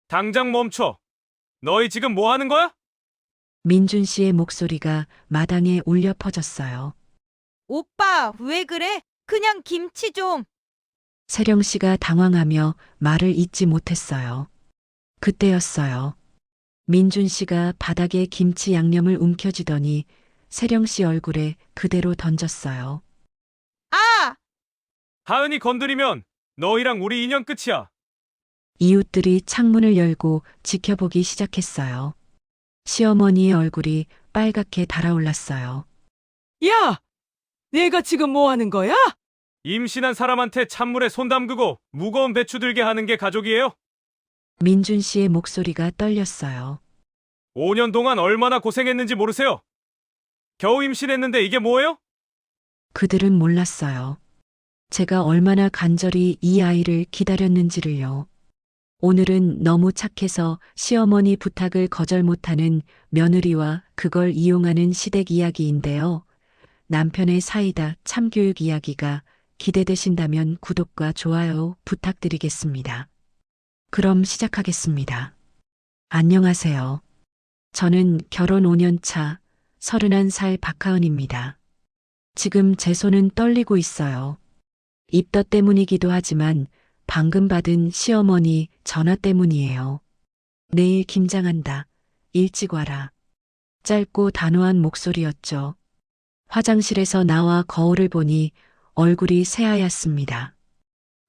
당장 멈춰. 너희 지금 뭐 하는 거야? 민준 씨의 목소리가 마당에 울려 퍼졌어요. 오빠, 왜 그래? 그냥 김치 좀. 세령 씨가 당황하며 말을 잇지 못했어요. 그때였어요. 민준 씨가 바닥에 김치 양념을 움켜쥐더니 세령 씨 얼굴에 그대로 던졌어요. 아! 하은이 건드리면 너희랑 우리 인연 끝이야. 이웃들이 창문을 열고 지켜보기 시작했어요. 시어머니의 얼굴이 빨갛게 달아올랐어요. 야! 내가 지금 뭐 하는 거야? 임신한 사람한테 찬물에 손 담그고 무거운 배추 들게 하는 게 가족이에요? 민준 씨의 목소리가 떨렸어요. 5년 동안 얼마나 고생했는지 모르세요? 겨우 임신했는데 이게 뭐예요? 그들은 몰랐어요. 제가 얼마나 간절히 이 아이를 기다렸는지를요. 오늘은 너무 착해서 시어머니 부탁을 거절 못하는 며느리와 그걸 이용하는 시댁 이야기인데요. 남편의 사이다 참교육 이야기가 기대되신다면 구독과 좋아요 부탁드리겠습니다. 그럼 시작하겠습니다. 안녕하세요. 저는 결혼 5년 차 31살 박하은입니다. 지금 제 손은 떨리고 있어요. 입덧 때문이기도 하지만 방금 받은 시어머니 전화 때문이에요. 내일 김장한다. 일찍 와라. 짧고 단호한 목소리였죠. 화장실에서 나와 거울을 보니 얼굴이 새하얗습니다.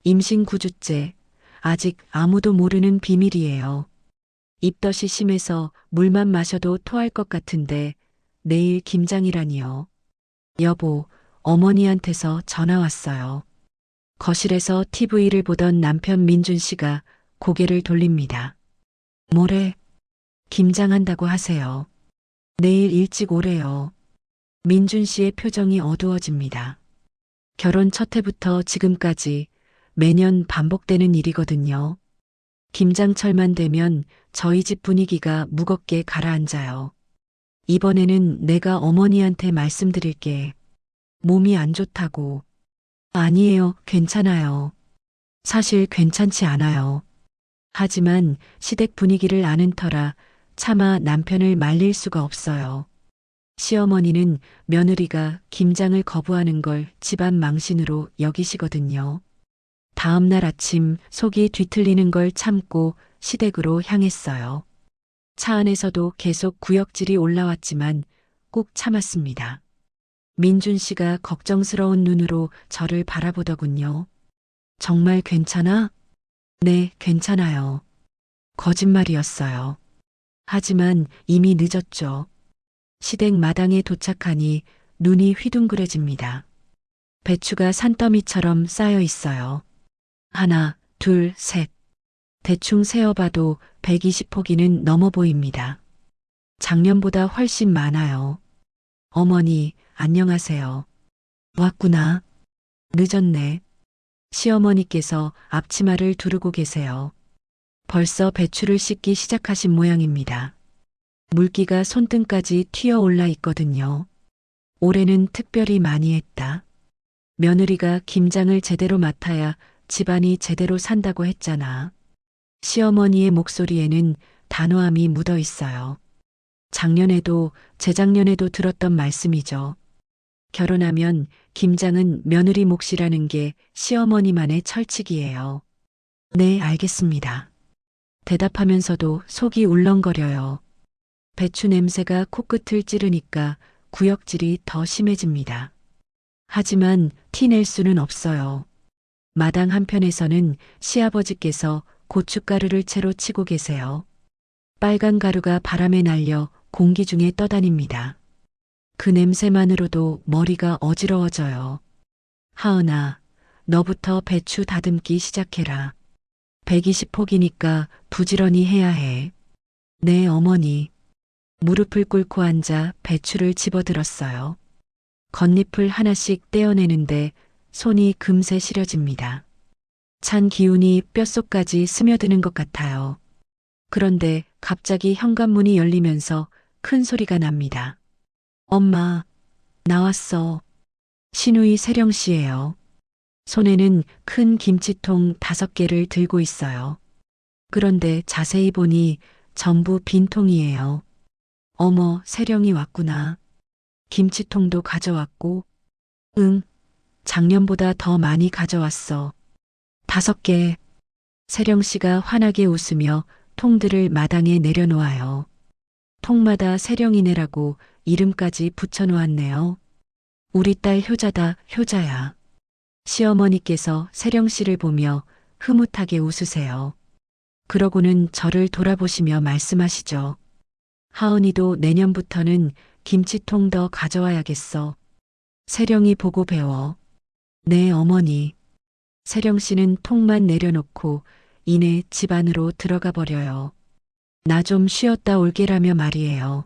임신 9주째. 아직 아무도 모르는 비밀이에요. 입덧이 심해서 물만 마셔도 토할 것 같은데 내일 김장이라니요. 여보, 어머니한테서 전화 왔어요. 거실에서 TV를 보던 남편 민준 씨가 고개를 돌립니다. 뭐래? 김장한다고 하세요. 내일 일찍 오래요. 민준 씨의 표정이 어두워집니다. 결혼 첫 해부터 지금까지 매년 반복되는 일이거든요. 김장철만 되면 저희 집 분위기가 무겁게 가라앉아요. 이번에는 내가 어머니한테 말씀드릴게. 몸이 안 좋다고. 아니에요, 괜찮아요. 사실 괜찮지 않아요. 하지만 시댁 분위기를 아는 터라 차마 남편을 말릴 수가 없어요. 시어머니는 며느리가 김장을 거부하는 걸 집안 망신으로 여기시거든요. 다음 날 아침 속이 뒤틀리는 걸 참고 시댁으로 향했어요. 차 안에서도 계속 구역질이 올라왔지만 꼭 참았습니다. 민준 씨가 걱정스러운 눈으로 저를 바라보더군요. 정말 괜찮아? 네, 괜찮아요. 거짓말이었어요. 하지만 이미 늦었죠. 시댁 마당에 도착하니 눈이 휘둥그레집니다. 배추가 산더미처럼 쌓여 있어요. 하나, 둘, 셋. 대충 세어봐도 120포기는 넘어 보입니다. 작년보다 훨씬 많아요. 어머니, 안녕하세요. 왔구나. 늦었네. 시어머니께서 앞치마를 두르고 계세요. 벌써 배추를 씻기 시작하신 모양입니다. 물기가 손등까지 튀어 올라 있거든요. 올해는 특별히 많이 했다. 며느리가 김장을 제대로 맡아야 집안이 제대로 산다고 했잖아. 시어머니의 목소리에는 단호함이 묻어 있어요. 작년에도 재작년에도 들었던 말씀이죠. 결혼하면 김장은 며느리 몫이라는 게 시어머니만의 철칙이에요. 네, 알겠습니다. 대답하면서도 속이 울렁거려요. 배추 냄새가 코끝을 찌르니까 구역질이 더 심해집니다. 하지만 티낼 수는 없어요. 마당 한편에서는 시아버지께서 고춧가루를 채로 치고 계세요. 빨간 가루가 바람에 날려 공기 중에 떠다닙니다. 그 냄새만으로도 머리가 어지러워져요. 하은아, 너부터 배추 다듬기 시작해라. 120포기니까 부지런히 해야 해. 네, 어머니. 무릎을 꿇고 앉아 배추를 집어들었어요. 겉잎을 하나씩 떼어내는데 손이 금세 시려집니다. 찬 기운이 뼛속까지 스며드는 것 같아요. 그런데 갑자기 현관문이 열리면서 큰 소리가 납니다. 엄마, 나왔어. 시누이 세령 씨예요. 손에는 큰 김치통 5개를 들고 있어요. 그런데 자세히 보니 전부 빈통이에요. 어머, 세령이 왔구나. 김치통도 가져왔고, 응, 작년보다 더 많이 가져왔어. 5개. 세령 씨가 환하게 웃으며 통들을 마당에 내려놓아요. 통마다 세령이네라고 이름까지 붙여놓았네요. 우리 딸 효자다, 효자야. 시어머니께서 세령 씨를 보며 흐뭇하게 웃으세요. 그러고는 저를 돌아보시며 말씀하시죠. 하은이도 내년부터는 김치통 더 가져와야겠어. 세령이 보고 배워. 네, 어머니. 세령 씨는 통만 내려놓고 이내 집 안으로 들어가 버려요. 나 좀 쉬었다 올게라며 말이에요.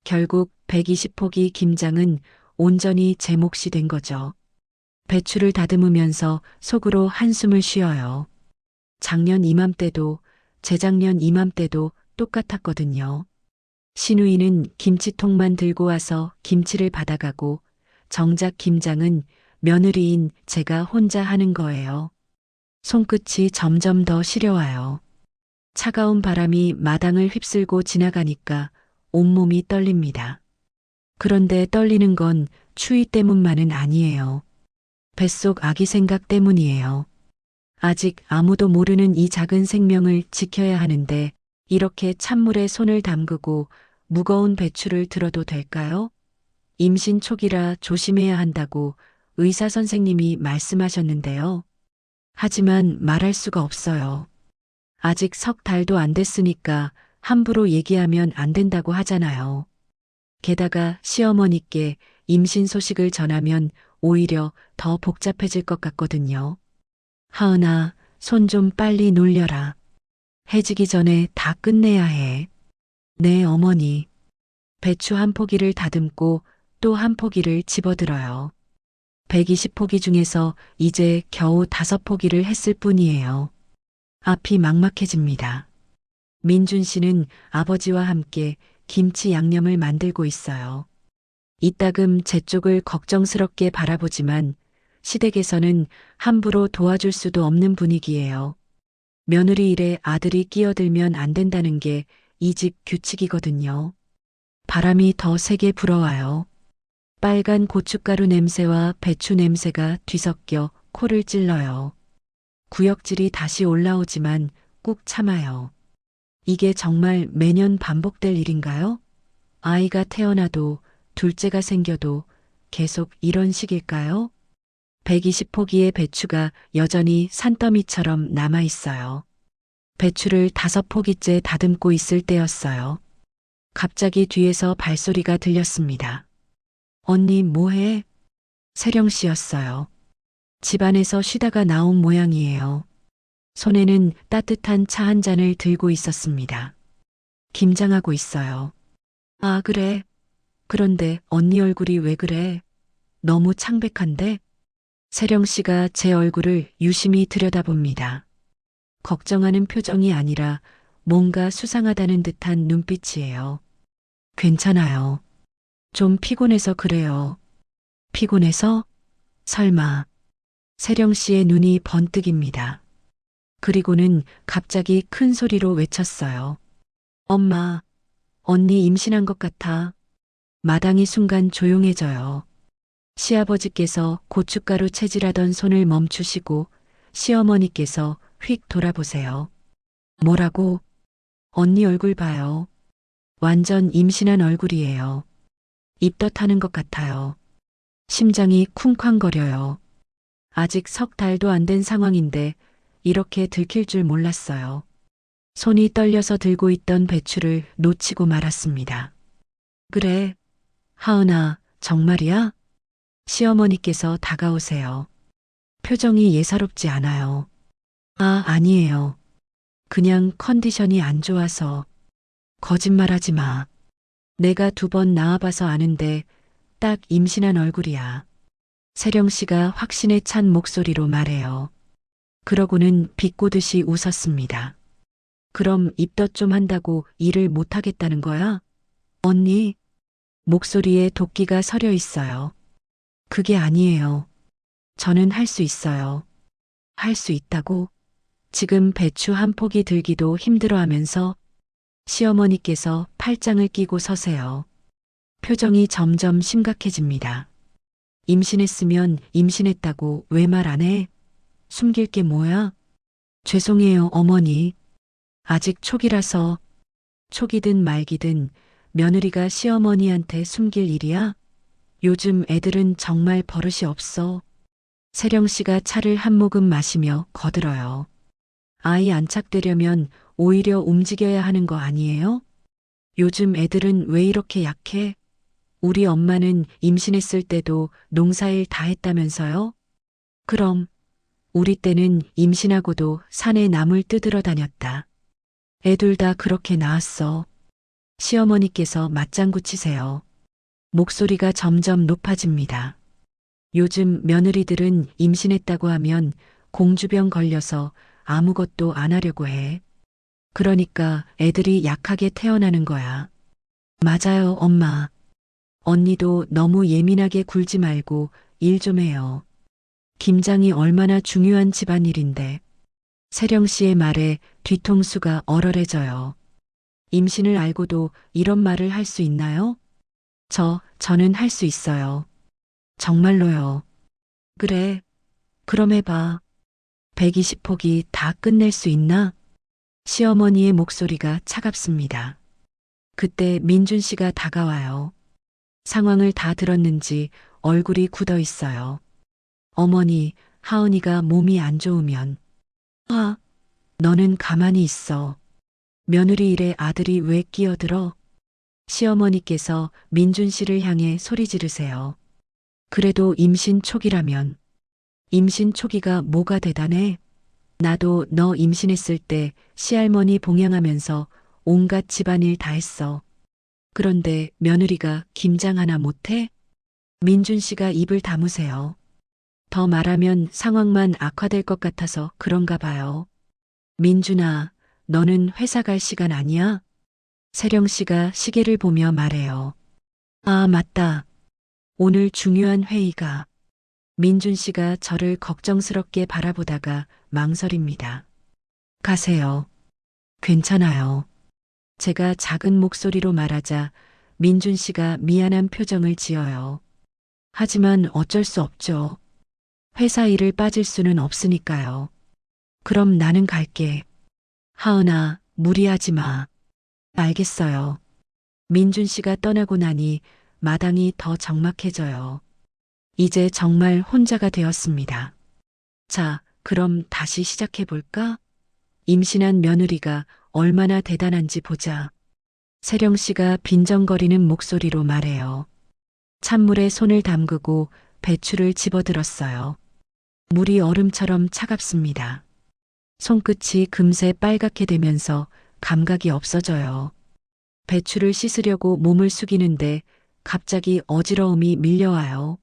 결국 120포기 김장은 온전히 제 몫이 된 거죠. 배추를 다듬으면서 속으로 한숨을 쉬어요. 작년 이맘때도 재작년 이맘때도 똑같았거든요. 시누이는 김치통만 들고 와서 김치를 받아가고 정작 김장은 며느리인 제가 혼자 하는 거예요. 손끝이 점점 더 시려와요. 차가운 바람이 마당을 휩쓸고 지나가니까 온몸이 떨립니다. 그런데 떨리는 건 추위 때문만은 아니에요. 뱃속 아기 생각 때문이에요. 아직 아무도 모르는 이 작은 생명을 지켜야 하는데 이렇게 찬물에 손을 담그고 무거운 배추를 들어도 될까요? 임신 초기라 조심해야 한다고 의사 선생님이 말씀하셨는데요. 하지만 말할 수가 없어요. 아직 3달도 안 됐으니까 함부로 얘기하면 안 된다고 하잖아요. 게다가 시어머니께 임신 소식을 전하면 오히려 더 복잡해질 것 같거든요. 하은아, 손 좀 빨리 놀려라. 해지기 전에 다 끝내야 해. 네, 어머니. 배추 한 포기를 다듬고 또 한 포기를 집어들어요. 120포기 중에서 이제 겨우 5포기를 했을 뿐이에요. 앞이 막막해집니다. 민준 씨는 아버지와 함께 김치 양념을 만들고 있어요. 이따금 제 쪽을 걱정스럽게 바라보지만 시댁에서는 함부로 도와줄 수도 없는 분위기예요. 며느리 일에 아들이 끼어들면 안 된다는 게 이 집 규칙이거든요. 바람이 더 세게 불어와요. 빨간 고춧가루 냄새와 배추 냄새가 뒤섞여 코를 찔러요. 구역질이 다시 올라오지만 꾹 참아요. 이게 정말 매년 반복될 일인가요? 아이가 태어나도 둘째가 생겨도 계속 이런 식일까요? 120포기의 배추가 여전히 산더미처럼 남아 있어요. 배추를 5포기째 다듬고 있을 때였어요. 갑자기 뒤에서 발소리가 들렸습니다. 언니 뭐해? 세령 씨였어요. 집안에서 쉬다가 나온 모양이에요. 손에는 따뜻한 차 한 잔을 들고 있었습니다. 김장하고 있어요. 아, 그래. 그런데 언니 얼굴이 왜 그래? 너무 창백한데? 세령 씨가 제 얼굴을 유심히 들여다봅니다. 걱정하는 표정이 아니라 뭔가 수상하다는 듯한 눈빛이에요. 괜찮아요. 좀 피곤해서 그래요. 피곤해서? 설마. 세령 씨의 눈이 번뜩입니다. 그리고는 갑자기 큰 소리로 외쳤어요. 엄마, 언니 임신한 것 같아. 마당이 순간 조용해져요. 시아버지께서 고춧가루 채질하던 손을 멈추시고 시어머니께서 휙 돌아보세요. 뭐라고? 언니 얼굴 봐요. 완전 임신한 얼굴이에요. 입덧하는 것 같아요. 심장이 쿵쾅거려요. 아직 3달도 안 된 상황인데 이렇게 들킬 줄 몰랐어요. 손이 떨려서 들고 있던 배추를 놓치고 말았습니다. 그래, 하은아, 정말이야? 시어머니께서 다가오세요. 표정이 예사롭지 않아요. 아, 아니에요. 그냥 컨디션이 안 좋아서. 거짓말하지 마. 내가 2번 낳아봐서 아는데 딱 임신한 얼굴이야. 세령 씨가 확신에 찬 목소리로 말해요. 그러고는 비꼬듯이 웃었습니다. 그럼 입덧 좀 한다고 일을 못하겠다는 거야? 언니, 목소리에 도끼가 서려 있어요. 그게 아니에요. 저는 할 수 있어요. 할 수 있다고? 지금 배추 한 포기 들기도 힘들어하면서 시어머니께서 팔짱을 끼고 서세요. 표정이 점점 심각해집니다. 임신했으면 임신했다고 왜 말 안 해? 숨길 게 뭐야? 죄송해요, 어머니. 아직 초기라서. 초기든 말기든 며느리가 시어머니한테 숨길 일이야? 요즘 애들은 정말 버릇이 없어. 세령 씨가 차를 한 모금 마시며 거들어요. 아이 안착되려면 오히려 움직여야 하는 거 아니에요? 요즘 애들은 왜 이렇게 약해? 우리 엄마는 임신했을 때도 농사일 다 했다면서요? 그럼 우리 때는 임신하고도 산에 나물 뜯으러 다녔다. 애들 다 그렇게 나왔어. 시어머니께서 맞장구 치세요. 목소리가 점점 높아집니다. 요즘 며느리들은 임신했다고 하면 공주병 걸려서 아무것도 안 하려고 해. 그러니까 애들이 약하게 태어나는 거야. 맞아요, 엄마. 언니도 너무 예민하게 굴지 말고 일 좀 해요. 김장이 얼마나 중요한 집안일인데. 세령 씨의 말에 뒤통수가 얼얼해져요. 임신을 알고도 이런 말을 할 수 있나요? 저는 할 수 있어요. 정말로요. 그래. 그럼 해봐. 120포기 다 끝낼 수 있나? 시어머니의 목소리가 차갑습니다. 그때 민준 씨가 다가와요. 상황을 다 들었는지 얼굴이 굳어 있어요. 어머니, 하은이가 몸이 안 좋으면. 너는 가만히 있어. 며느리 일에 아들이 왜 끼어들어? 시어머니께서 민준 씨를 향해 소리 지르세요. 그래도 임신 초기라면. 임신 초기가 뭐가 대단해? 나도 너 임신했을 때 시할머니 봉양하면서 온갖 집안일 다 했어. 그런데 며느리가 김장 하나 못해? 민준 씨가 입을 다무세요. 더 말하면 상황만 악화될 것 같아서 그런가 봐요. 민준아, 너는 회사 갈 시간 아니야? 세령 씨가 시계를 보며 말해요. 아, 맞다. 오늘 중요한 회의가. 민준 씨가 저를 걱정스럽게 바라보다가 망설입니다. 가세요. 괜찮아요. 제가 작은 목소리로 말하자 민준 씨가 미안한 표정을 지어요. 하지만 어쩔 수 없죠. 회사 일을 빠질 수는 없으니까요. 그럼 나는 갈게. 하은아, 무리하지 마. 알겠어요. 민준 씨가 떠나고 나니 마당이 더 적막해져요. 이제 정말 혼자가 되었습니다. 자, 그럼 다시 시작해볼까? 임신한 며느리가 얼마나 대단한지 보자. 세령 씨가 빈정거리는 목소리로 말해요. 찬물에 손을 담그고 배추를 집어들었어요. 물이 얼음처럼 차갑습니다. 손끝이 금세 빨갛게 되면서 감각이 없어져요. 배추를 씻으려고 몸을 숙이는데 갑자기 어지러움이 밀려와요.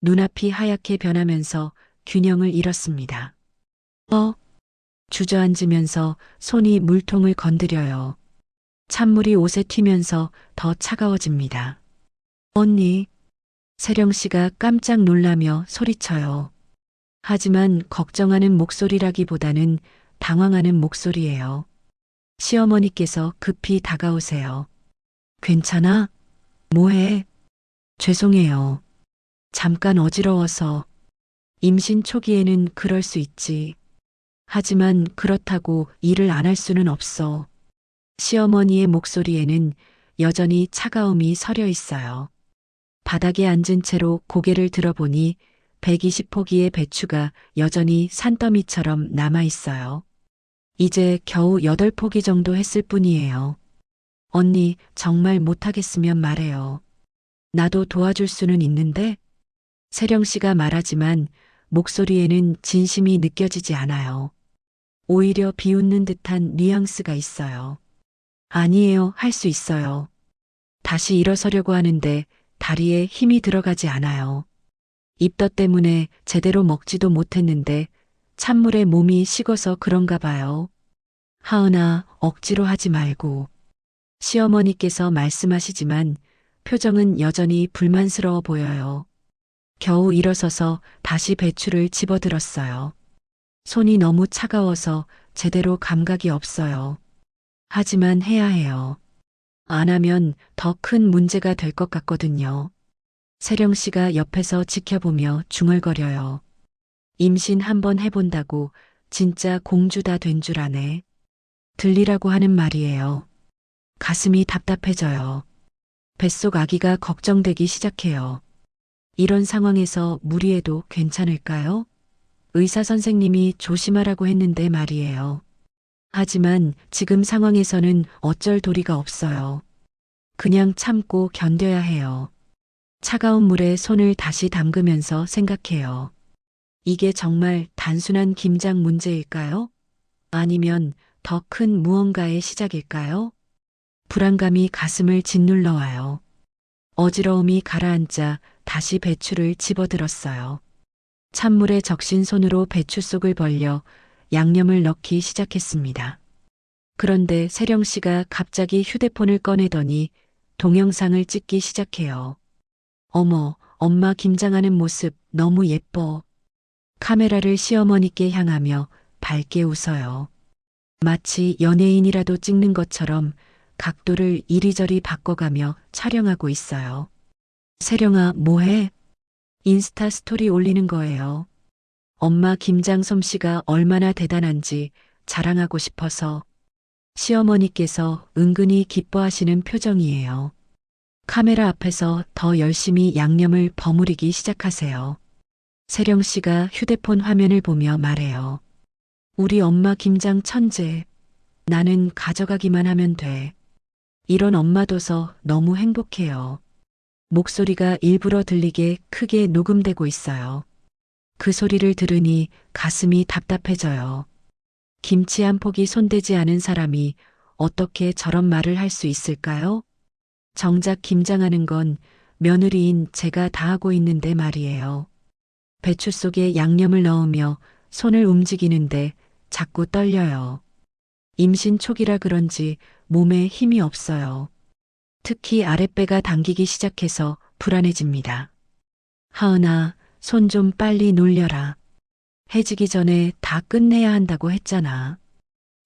눈앞이 하얗게 변하면서 균형을 잃었습니다. 주저앉으면서 손이 물통을 건드려요. 찬물이 옷에 튀면서 더 차가워집니다. 언니, 세령 씨가 깜짝 놀라며 소리쳐요. 하지만 걱정하는 목소리라기보다는 당황하는 목소리예요. 시어머니께서 급히 다가오세요. 괜찮아? 뭐해? 죄송해요. 잠깐 어지러워서. 임신 초기에는 그럴 수 있지. 하지만 그렇다고 일을 안 할 수는 없어. 시어머니의 목소리에는 여전히 차가움이 서려 있어요. 바닥에 앉은 채로 고개를 들어보니 120포기의 배추가 여전히 산더미처럼 남아 있어요. 이제 겨우 8포기 정도 했을 뿐이에요. 언니, 정말 못하겠으면 말해요. 나도 도와줄 수는 있는데? 세령 씨가 말하지만 목소리에는 진심이 느껴지지 않아요. 오히려 비웃는 듯한 뉘앙스가 있어요. 아니에요, 할 수 있어요. 다시 일어서려고 하는데 다리에 힘이 들어가지 않아요. 입덧 때문에 제대로 먹지도 못했는데 찬물에 몸이 식어서 그런가 봐요. 하은아, 억지로 하지 말고. 시어머니께서 말씀하시지만 표정은 여전히 불만스러워 보여요. 겨우 일어서서 다시 배추를 집어들었어요. 손이 너무 차가워서 제대로 감각이 없어요. 하지만 해야 해요. 안 하면 더 큰 문제가 될 것 같거든요. 세령 씨가 옆에서 지켜보며 중얼거려요. 임신 한번 해본다고 진짜 공주 다 된 줄 아네. 들리라고 하는 말이에요. 가슴이 답답해져요. 뱃속 아기가 걱정되기 시작해요. 이런 상황에서 무리해도 괜찮을까요? 의사 선생님이 조심하라고 했는데 말이에요. 하지만 지금 상황에서는 어쩔 도리가 없어요. 그냥 참고 견뎌야 해요. 차가운 물에 손을 다시 담그면서 생각해요. 이게 정말 단순한 김장 문제일까요? 아니면 더 큰 무언가의 시작일까요? 불안감이 가슴을 짓눌러 와요. 어지러움이 가라앉자 다시 배추를 집어들었어요. 찬물에 적신 손으로 배추 속을 벌려 양념을 넣기 시작했습니다. 그런데 세령 씨가 갑자기 휴대폰을 꺼내더니 동영상을 찍기 시작해요. 어머, 엄마 김장하는 모습 너무 예뻐. 카메라를 시어머니께 향하며 밝게 웃어요. 마치 연예인이라도 찍는 것처럼 각도를 이리저리 바꿔가며 촬영하고 있어요. 세령아, 뭐해? 인스타 스토리 올리는 거예요. 엄마 김장 솜씨가 얼마나 대단한지 자랑하고 싶어서. 시어머니께서 은근히 기뻐하시는 표정이에요. 카메라 앞에서 더 열심히 양념을 버무리기 시작하세요. 세령 씨가 휴대폰 화면을 보며 말해요. 우리 엄마 김장 천재. 나는 가져가기만 하면 돼. 이런 엄마 둬서 너무 행복해요. 목소리가 일부러 들리게 크게 녹음되고 있어요. 그 소리를 들으니 가슴이 답답해져요. 김치 한 폭이 손대지 않은 사람이 어떻게 저런 말을 할 수 있을까요? 정작 김장하는 건 며느리인 제가 다 하고 있는데 말이에요. 배추 속에 양념을 넣으며 손을 움직이는데 자꾸 떨려요. 임신 초기라 그런지 몸에 힘이 없어요. 특히 아랫배가 당기기 시작해서 불안해집니다. 하은아, 손 좀 빨리 놀려라. 해지기 전에 다 끝내야 한다고 했잖아.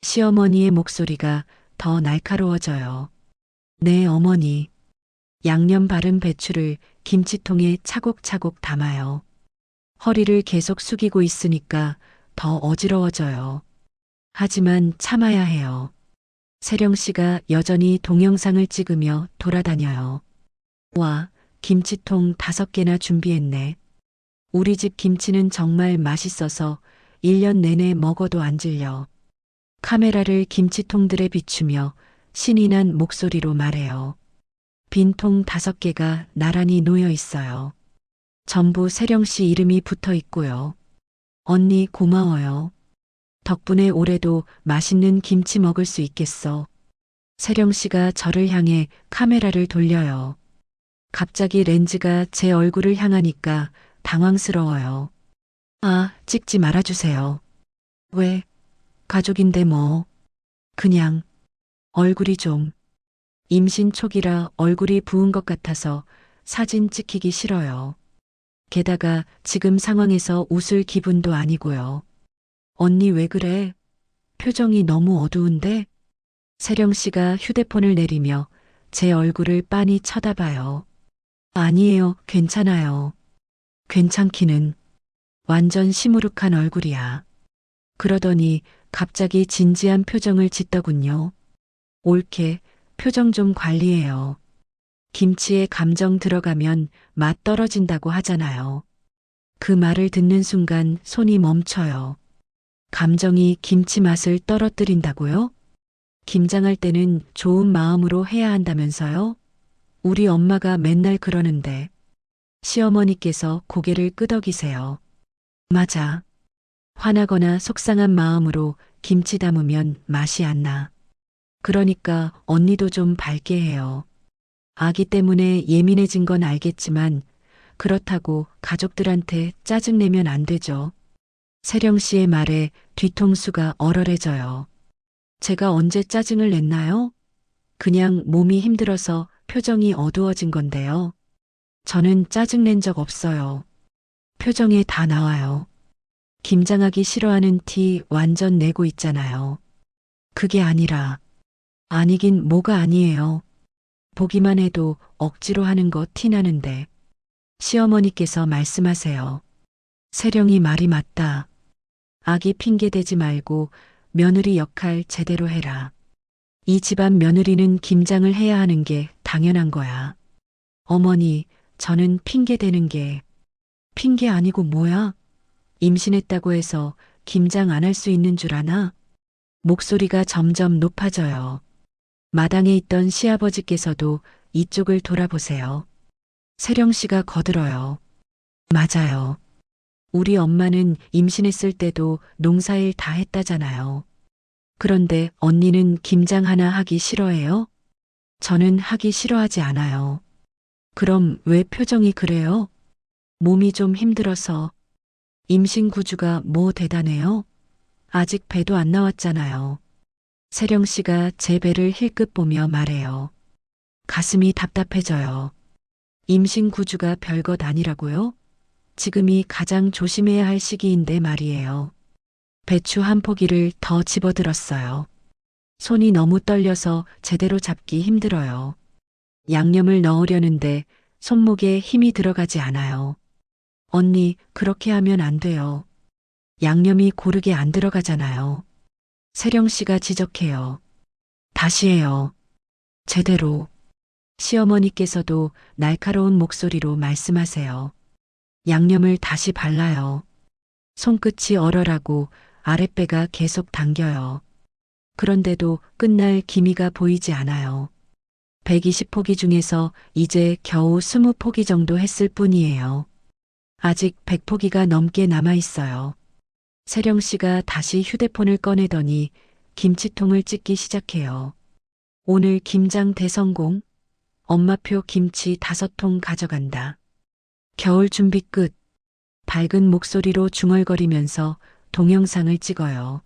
시어머니의 목소리가 더 날카로워져요. 네, 어머니. 양념 바른 배추를 김치통에 차곡차곡 담아요. 허리를 계속 숙이고 있으니까 더 어지러워져요. 하지만 참아야 해요. 세령 씨가 여전히 동영상을 찍으며 돌아다녀요. 와, 김치통 5개나 준비했네. 우리 집 김치는 정말 맛있어서 1년 내내 먹어도 안 질려. 카메라를 김치통들에 비추며 신이 난 목소리로 말해요. 빈통 5개가 나란히 놓여 있어요. 전부 세령 씨 이름이 붙어 있고요. 언니 고마워요. 덕분에 올해도 맛있는 김치 먹을 수 있겠어. 세령 씨가 저를 향해 카메라를 돌려요. 갑자기 렌즈가 제 얼굴을 향하니까 당황스러워요. 아, 찍지 말아주세요. 왜? 가족인데 뭐. 그냥 얼굴이 좀. 임신 초기라 얼굴이 부은 것 같아서 사진 찍히기 싫어요. 게다가 지금 상황에서 웃을 기분도 아니고요. 언니 왜 그래? 표정이 너무 어두운데? 세령 씨가 휴대폰을 내리며 제 얼굴을 빤히 쳐다봐요. 아니에요, 괜찮아요. 괜찮기는. 완전 시무룩한 얼굴이야. 그러더니 갑자기 진지한 표정을 짓더군요. 옳게 표정 좀 관리해요. 김치에 감정 들어가면 맛 떨어진다고 하잖아요. 그 말을 듣는 순간 손이 멈춰요. 감정이 김치 맛을 떨어뜨린다고요? 김장할 때는 좋은 마음으로 해야 한다면서요? 우리 엄마가 맨날 그러는데. 시어머니께서 고개를 끄덕이세요. 맞아. 화나거나 속상한 마음으로 김치 담으면 맛이 안 나. 그러니까 언니도 좀 밝게 해요. 아기 때문에 예민해진 건 알겠지만 그렇다고 가족들한테 짜증내면 안 되죠. 세령 씨의 말에 뒤통수가 얼얼해져요. 제가 언제 짜증을 냈나요? 그냥 몸이 힘들어서 표정이 어두워진 건데요. 저는 짜증낸 적 없어요. 표정에 다 나와요. 김장하기 싫어하는 티 완전 내고 있잖아요. 그게 아니라, 아니긴 뭐가 아니에요. 보기만 해도 억지로 하는 거 티나는데. 시어머니께서 말씀하세요. 세령이 말이 맞다. 아기 핑계 대지 말고 며느리 역할 제대로 해라. 이 집안 며느리는 김장을 해야 하는 게 당연한 거야. 어머니, 저는 핑계 대는 게 핑계 아니고 뭐야? 임신했다고 해서 김장 안 할 수 있는 줄 아나? 목소리가 점점 높아져요. 마당에 있던 시아버지께서도 이쪽을 돌아보세요. 세령 씨가 거들어요. 맞아요. 우리 엄마는 임신했을 때도 농사일 다 했다잖아요. 그런데 언니는 김장 하나 하기 싫어해요? 저는 하기 싫어하지 않아요. 그럼 왜 표정이 그래요? 몸이 좀 힘들어서. 임신 구주가 뭐 대단해요? 아직 배도 안 나왔잖아요. 세령 씨가 제 배를 힐끗 보며 말해요. 가슴이 답답해져요. 임신 구주가 별것 아니라고요? 지금이 가장 조심해야 할 시기인데 말이에요. 배추 한 포기를 더 집어들었어요. 손이 너무 떨려서 제대로 잡기 힘들어요. 양념을 넣으려는데 손목에 힘이 들어가지 않아요. 언니, 그렇게 하면 안 돼요. 양념이 고르게 안 들어가잖아요. 세령 씨가 지적해요. 다시 해요. 제대로. 시어머니께서도 날카로운 목소리로 말씀하세요. 양념을 다시 발라요. 손끝이 얼얼하고 아랫배가 계속 당겨요. 그런데도 끝날 기미가 보이지 않아요. 120포기 중에서 이제 겨우 20포기 정도 했을 뿐이에요. 아직 100포기가 넘게 남아 있어요. 세령 씨가 다시 휴대폰을 꺼내더니 김치통을 찍기 시작해요. 오늘 김장 대성공. 엄마표 김치 5통 가져간다. 겨울 준비 끝. 밝은 목소리로 중얼거리면서 동영상을 찍어요.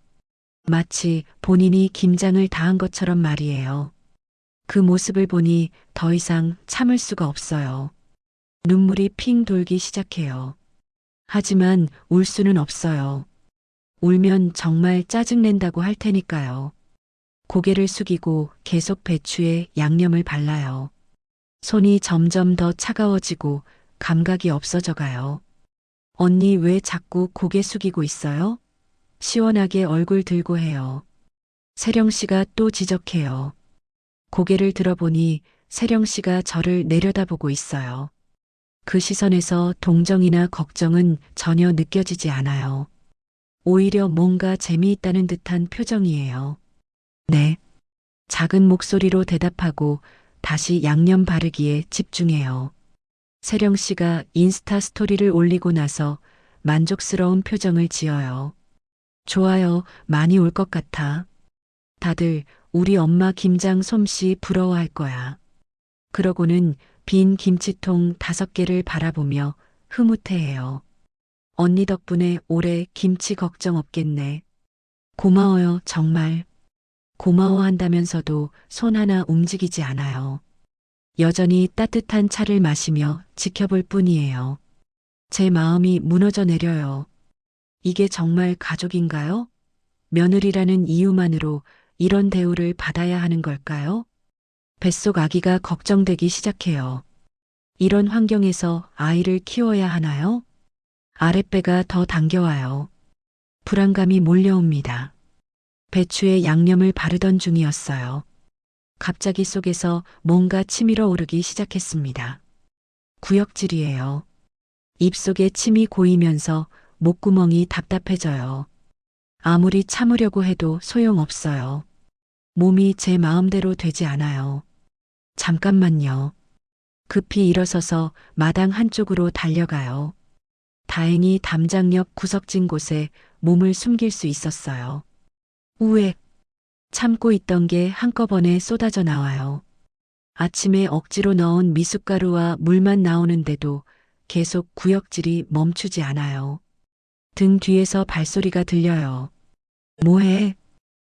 마치 본인이 김장을 다 한 것처럼 말이에요. 그 모습을 보니 더 이상 참을 수가 없어요. 눈물이 핑 돌기 시작해요. 하지만 울 수는 없어요. 울면 정말 짜증낸다고 할 테니까요. 고개를 숙이고 계속 배추에 양념을 발라요. 손이 점점 더 차가워지고 감각이 없어져 가요. 언니 왜 자꾸 고개 숙이고 있어요? 시원하게 얼굴 들고 해요. 세령 씨가 또 지적해요. 고개를 들어보니 세령 씨가 저를 내려다보고 있어요. 그 시선에서 동정이나 걱정은 전혀 느껴지지 않아요. 오히려 뭔가 재미있다는 듯한 표정이에요. 네. 작은 목소리로 대답하고 다시 양념 바르기에 집중해요. 세령 씨가 인스타 스토리를 올리고 나서 만족스러운 표정을 지어요. 좋아요, 많이 올 것 같아. 다들 우리 엄마 김장 솜씨 부러워할 거야. 그러고는 빈 김치통 5개를 바라보며 흐뭇해해요. 언니 덕분에 올해 김치 걱정 없겠네. 고마워요, 정말. 고마워한다면서도 손 하나 움직이지 않아요. 여전히 따뜻한 차를 마시며 지켜볼 뿐이에요. 제 마음이 무너져 내려요. 이게 정말 가족인가요? 며느리라는 이유만으로 이런 대우를 받아야 하는 걸까요? 뱃속 아기가 걱정되기 시작해요. 이런 환경에서 아이를 키워야 하나요? 아랫배가 더 당겨와요. 불안감이 몰려옵니다. 배추에 양념을 바르던 중이었어요. 갑자기 속에서 뭔가 치밀어 오르기 시작했습니다. 구역질이에요. 입속에 침이 고이면서 목구멍이 답답해져요. 아무리 참으려고 해도 소용없어요. 몸이 제 마음대로 되지 않아요. 잠깐만요. 급히 일어서서 마당 한쪽으로 달려가요. 다행히 담장옆 구석진 곳에 몸을 숨길 수 있었어요. 우액. 참고 있던 게 한꺼번에 쏟아져 나와요. 아침에 억지로 넣은 미숫가루와 물만 나오는데도 계속 구역질이 멈추지 않아요. 등 뒤에서 발소리가 들려요. 뭐해?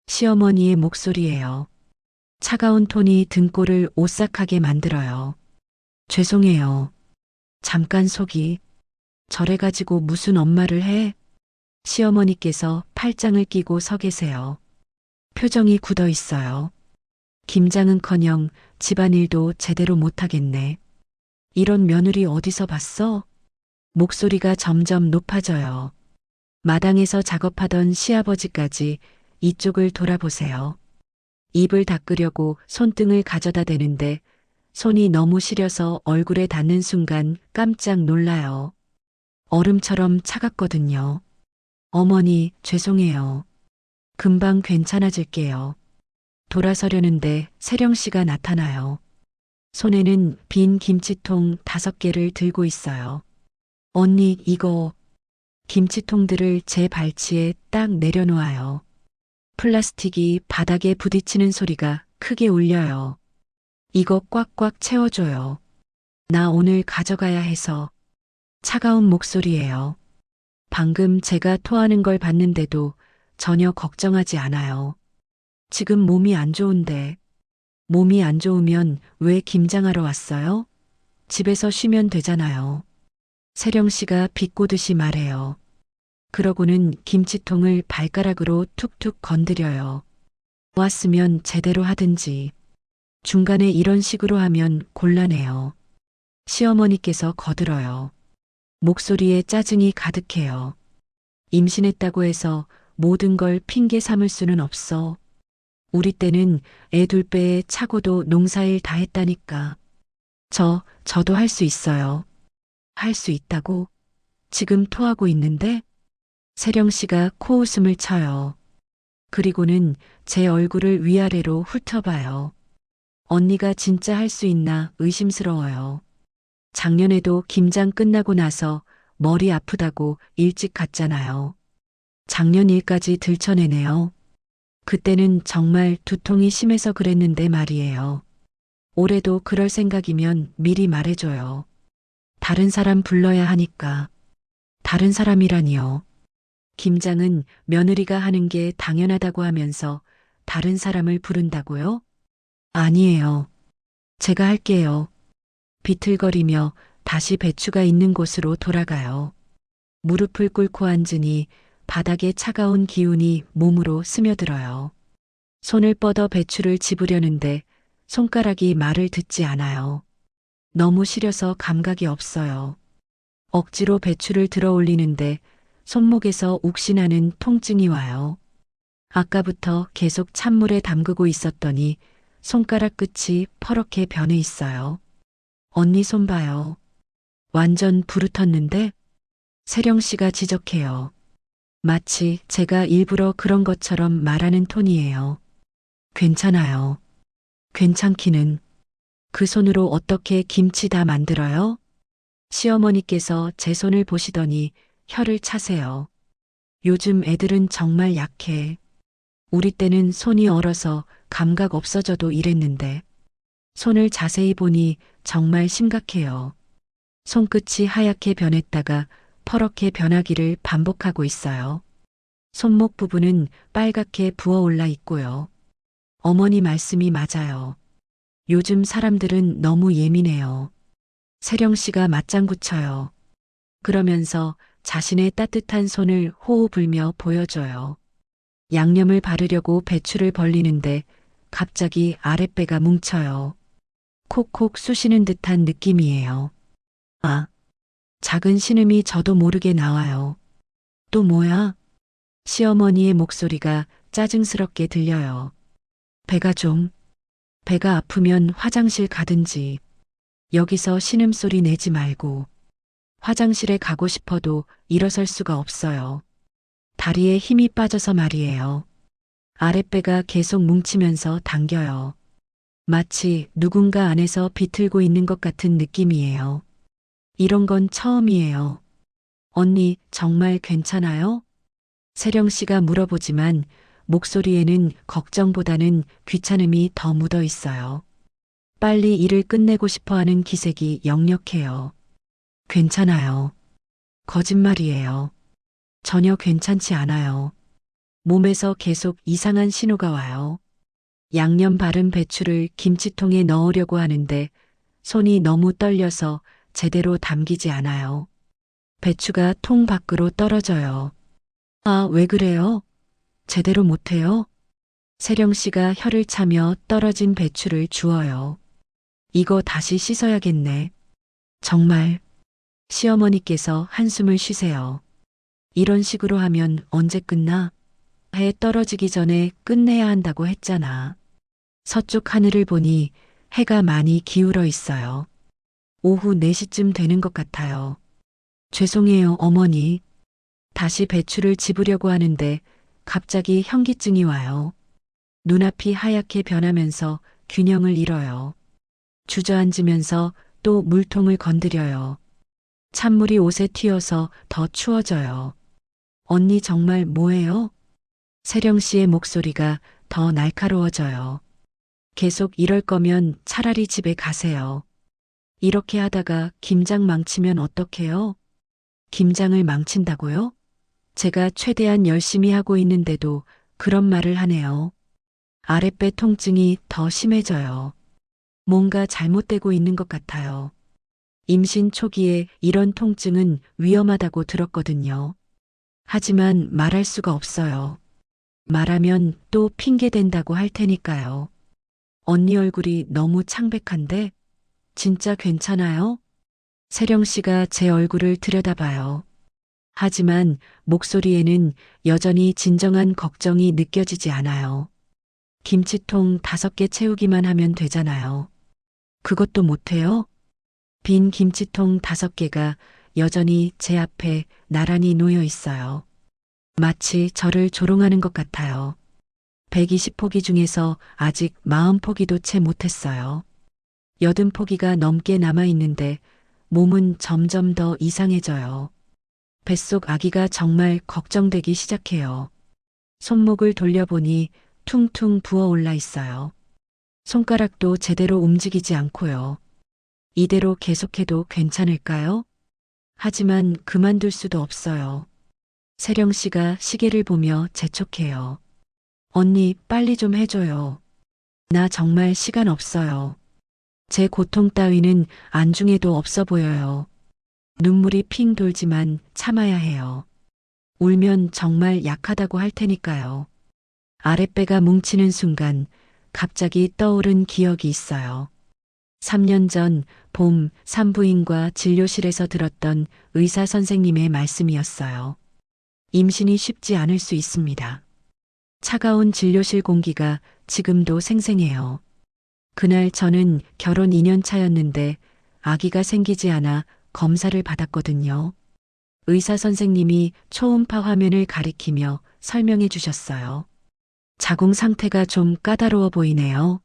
시어머니의 목소리예요. 차가운 톤이 등골을 오싹하게 만들어요. 죄송해요. 잠깐 속이. 저래 가지고 무슨 엄마를 해? 시어머니께서 팔짱을 끼고 서 계세요. 표정이 굳어 있어요. 김장은커녕 집안일도 제대로 못하겠네. 이런 며느리 어디서 봤어? 목소리가 점점 높아져요. 마당에서 작업하던 시아버지까지 이쪽을 돌아보세요. 입을 닦으려고 손등을 가져다 대는데 손이 너무 시려서 얼굴에 닿는 순간 깜짝 놀라요. 얼음처럼 차갑거든요. 어머니, 죄송해요. 금방 괜찮아질게요. 돌아서려는데 세령 씨가 나타나요. 손에는 빈 김치통 5개를 들고 있어요. 언니, 이거. 김치통들을 제 발치에 딱 내려놓아요. 플라스틱이 바닥에 부딪히는 소리가 크게 울려요. 이거 꽉꽉 채워줘요. 나 오늘 가져가야 해서. 차가운 목소리예요. 방금 제가 토하는 걸 봤는데도 전혀 걱정하지 않아요. 지금 몸이 안 좋은데. 몸이 안 좋으면 왜 김장하러 왔어요? 집에서 쉬면 되잖아요. 세령 씨가 비꼬듯이 말해요. 그러고는 김치통을 발가락으로 툭툭 건드려요. 왔으면 제대로 하든지. 중간에 이런 식으로 하면 곤란해요. 시어머니께서 거들어요. 목소리에 짜증이 가득해요. 임신했다고 해서 모든 걸 핑계 삼을 수는 없어. 우리 때는 애 2배에 차고도 농사일 다 했다니까. 저도 할 수 있어요. 할 수 있다고? 지금 토하고 있는데? 세령 씨가 코웃음을 쳐요. 그리고는 제 얼굴을 위아래로 훑어봐요. 언니가 진짜 할 수 있나 의심스러워요. 작년에도 김장 끝나고 나서 머리 아프다고 일찍 갔잖아요. 작년 일까지 들춰내네요. 그때는 정말 두통이 심해서 그랬는데 말이에요. 올해도 그럴 생각이면 미리 말해줘요. 다른 사람 불러야 하니까. 다른 사람이라니요. 김장은 며느리가 하는 게 당연하다고 하면서 다른 사람을 부른다고요? 아니에요. 제가 할게요. 비틀거리며 다시 배추가 있는 곳으로 돌아가요. 무릎을 꿇고 앉으니 바닥에 차가운 기운이 몸으로 스며들어요. 손을 뻗어 배추를 집으려는데 손가락이 말을 듣지 않아요. 너무 시려서 감각이 없어요. 억지로 배추를 들어 올리는데 손목에서 욱신하는 통증이 와요. 아까부터 계속 찬물에 담그고 있었더니 손가락 끝이 퍼렇게 변해 있어요. 언니 손 봐요. 완전 부르텄는데? 세령 씨가 지적해요. 마치 제가 일부러 그런 것처럼 말하는 톤이에요. 괜찮아요. 괜찮기는. 그 손으로 어떻게 김치 다 만들어요? 시어머니께서 제 손을 보시더니 혀를 차세요. 요즘 애들은 정말 약해. 우리 때는 손이 얼어서 감각 없어져도 이랬는데. 손을 자세히 보니 정말 심각해요. 손끝이 하얗게 변했다가 퍼렇게 변하기를 반복하고 있어요. 손목 부분은 빨갛게 부어올라 있고요. 어머니 말씀이 맞아요. 요즘 사람들은 너무 예민해요. 세령 씨가 맞장구 쳐요. 그러면서 자신의 따뜻한 손을 호호 불며 보여줘요. 양념을 바르려고 배추를 벌리는데 갑자기 아랫배가 뭉쳐요. 콕콕 쑤시는 듯한 느낌이에요. 아, 작은 신음이 저도 모르게 나와요. 또 뭐야? 시어머니의 목소리가 짜증스럽게 들려요. 배가 아프면 화장실 가든지. 여기서 신음소리 내지 말고. 화장실에 가고 싶어도 일어설 수가 없어요. 다리에 힘이 빠져서 말이에요. 아랫배가 계속 뭉치면서 당겨요. 마치 누군가 안에서 비틀고 있는 것 같은 느낌이에요. 이런 건 처음이에요. 언니, 정말 괜찮아요? 세령 씨가 물어보지만 목소리에는 걱정보다는 귀찮음이 더 묻어 있어요. 빨리 일을 끝내고 싶어 하는 기색이 역력해요. 괜찮아요. 거짓말이에요. 전혀 괜찮지 않아요. 몸에서 계속 이상한 신호가 와요. 양념 바른 배추를 김치통에 넣으려고 하는데 손이 너무 떨려서 제대로 담기지 않아요. 배추가 통 밖으로 떨어져요. 아, 왜 그래요? 제대로 못해요? 세령 씨가 혀를 차며 떨어진 배추를 주어요. 이거 다시 씻어야겠네. 정말. 시어머니께서 한숨을 쉬세요. 이런 식으로 하면 언제 끝나? 해 떨어지기 전에 끝내야 한다고 했잖아. 서쪽 하늘을 보니 해가 많이 기울어 있어요. 오후 4시쯤 되는 것 같아요. 죄송해요, 어머니. 다시 배추를 집으려고 하는데 갑자기 현기증이 와요. 눈앞이 하얗게 변하면서 균형을 잃어요. 주저앉으면서 또 물통을 건드려요. 찬물이 옷에 튀어서 더 추워져요. 언니 정말 뭐해요? 세령 씨의 목소리가 더 날카로워져요. 계속 이럴 거면 차라리 집에 가세요. 이렇게 하다가 김장 망치면 어떡해요? 김장을 망친다고요? 제가 최대한 열심히 하고 있는데도 그런 말을 하네요. 아랫배 통증이 더 심해져요. 뭔가 잘못되고 있는 것 같아요. 임신 초기에 이런 통증은 위험하다고 들었거든요. 하지만 말할 수가 없어요. 말하면 또 핑계 댄다고 할 테니까요. 언니 얼굴이 너무 창백한데 진짜 괜찮아요? 세령 씨가 제 얼굴을 들여다봐요. 하지만 목소리에는 여전히 진정한 걱정이 느껴지지 않아요. 김치통 5개 채우기만 하면 되잖아요. 그것도 못해요? 빈 김치통 5개가 여전히 제 앞에 나란히 놓여 있어요. 마치 저를 조롱하는 것 같아요. 120포기 중에서 아직 40포기도 채 못했어요. 80포기가 넘게 남아있는데 몸은 점점 더 이상해져요. 뱃속 아기가 정말 걱정되기 시작해요. 손목을 돌려보니 퉁퉁 부어올라 있어요. 손가락도 제대로 움직이지 않고요. 이대로 계속해도 괜찮을까요? 하지만 그만둘 수도 없어요. 세령 씨가 시계를 보며 재촉해요. 언니, 빨리 좀 해줘요. 나 정말 시간 없어요. 제 고통 따위는 안중에도 없어 보여요. 눈물이 핑 돌지만 참아야 해요. 울면 정말 약하다고 할 테니까요. 아랫배가 뭉치는 순간 갑자기 떠오른 기억이 있어요. 3년 전 봄 산부인과 진료실에서 들었던 의사 선생님의 말씀이었어요. 임신이 쉽지 않을 수 있습니다. 차가운 진료실 공기가 지금도 생생해요. 그날 저는 결혼 2년 차였는데 아기가 생기지 않아 검사를 받았거든요. 의사 선생님이 초음파 화면을 가리키며 설명해 주셨어요. 자궁 상태가 좀 까다로워 보이네요.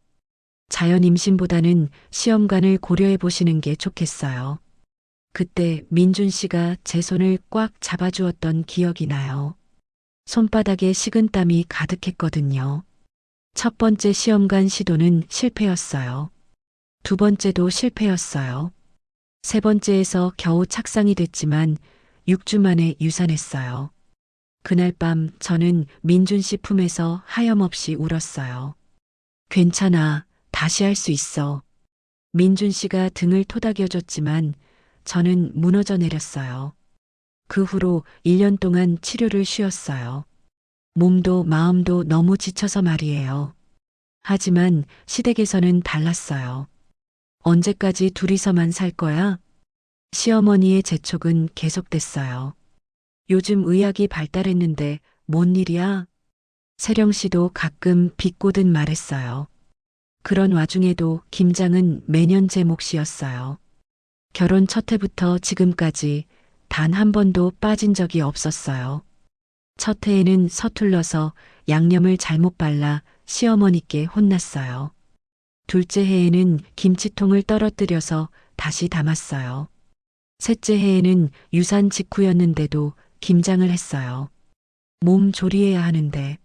자연 임신보다는 시험관을 고려해 보시는 게 좋겠어요. 그때 민준 씨가 제 손을 꽉 잡아주었던 기억이 나요. 손바닥에 식은땀이 가득했거든요. 첫 번째 시험관 시도는 실패였어요. 두 번째도 실패였어요. 세 번째에서 겨우 착상이 됐지만 6주 만에 유산했어요. 그날 밤 저는 민준 씨 품에서 하염없이 울었어요. 괜찮아. 다시 할 수 있어. 민준 씨가 등을 토닥여줬지만 저는 무너져 내렸어요. 그 후로 1년 동안 치료를 쉬었어요. 몸도 마음도 너무 지쳐서 말이에요. 하지만 시댁에서는 달랐어요. 언제까지 둘이서만 살 거야? 시어머니의 재촉은 계속됐어요. 요즘 의학이 발달했는데 뭔 일이야? 세령 씨도 가끔 비꼬듯 말했어요. 그런 와중에도 김장은 매년 제 몫이었어요. 결혼 첫 해부터 지금까지 단 한 번도 빠진 적이 없었어요. 첫 해에는 서툴러서 양념을 잘못 발라 시어머니께 혼났어요. 둘째 해에는 김치통을 떨어뜨려서 다시 담았어요. 셋째 해에는 유산 직후였는데도 김장을 했어요. 몸 조리해야 하는데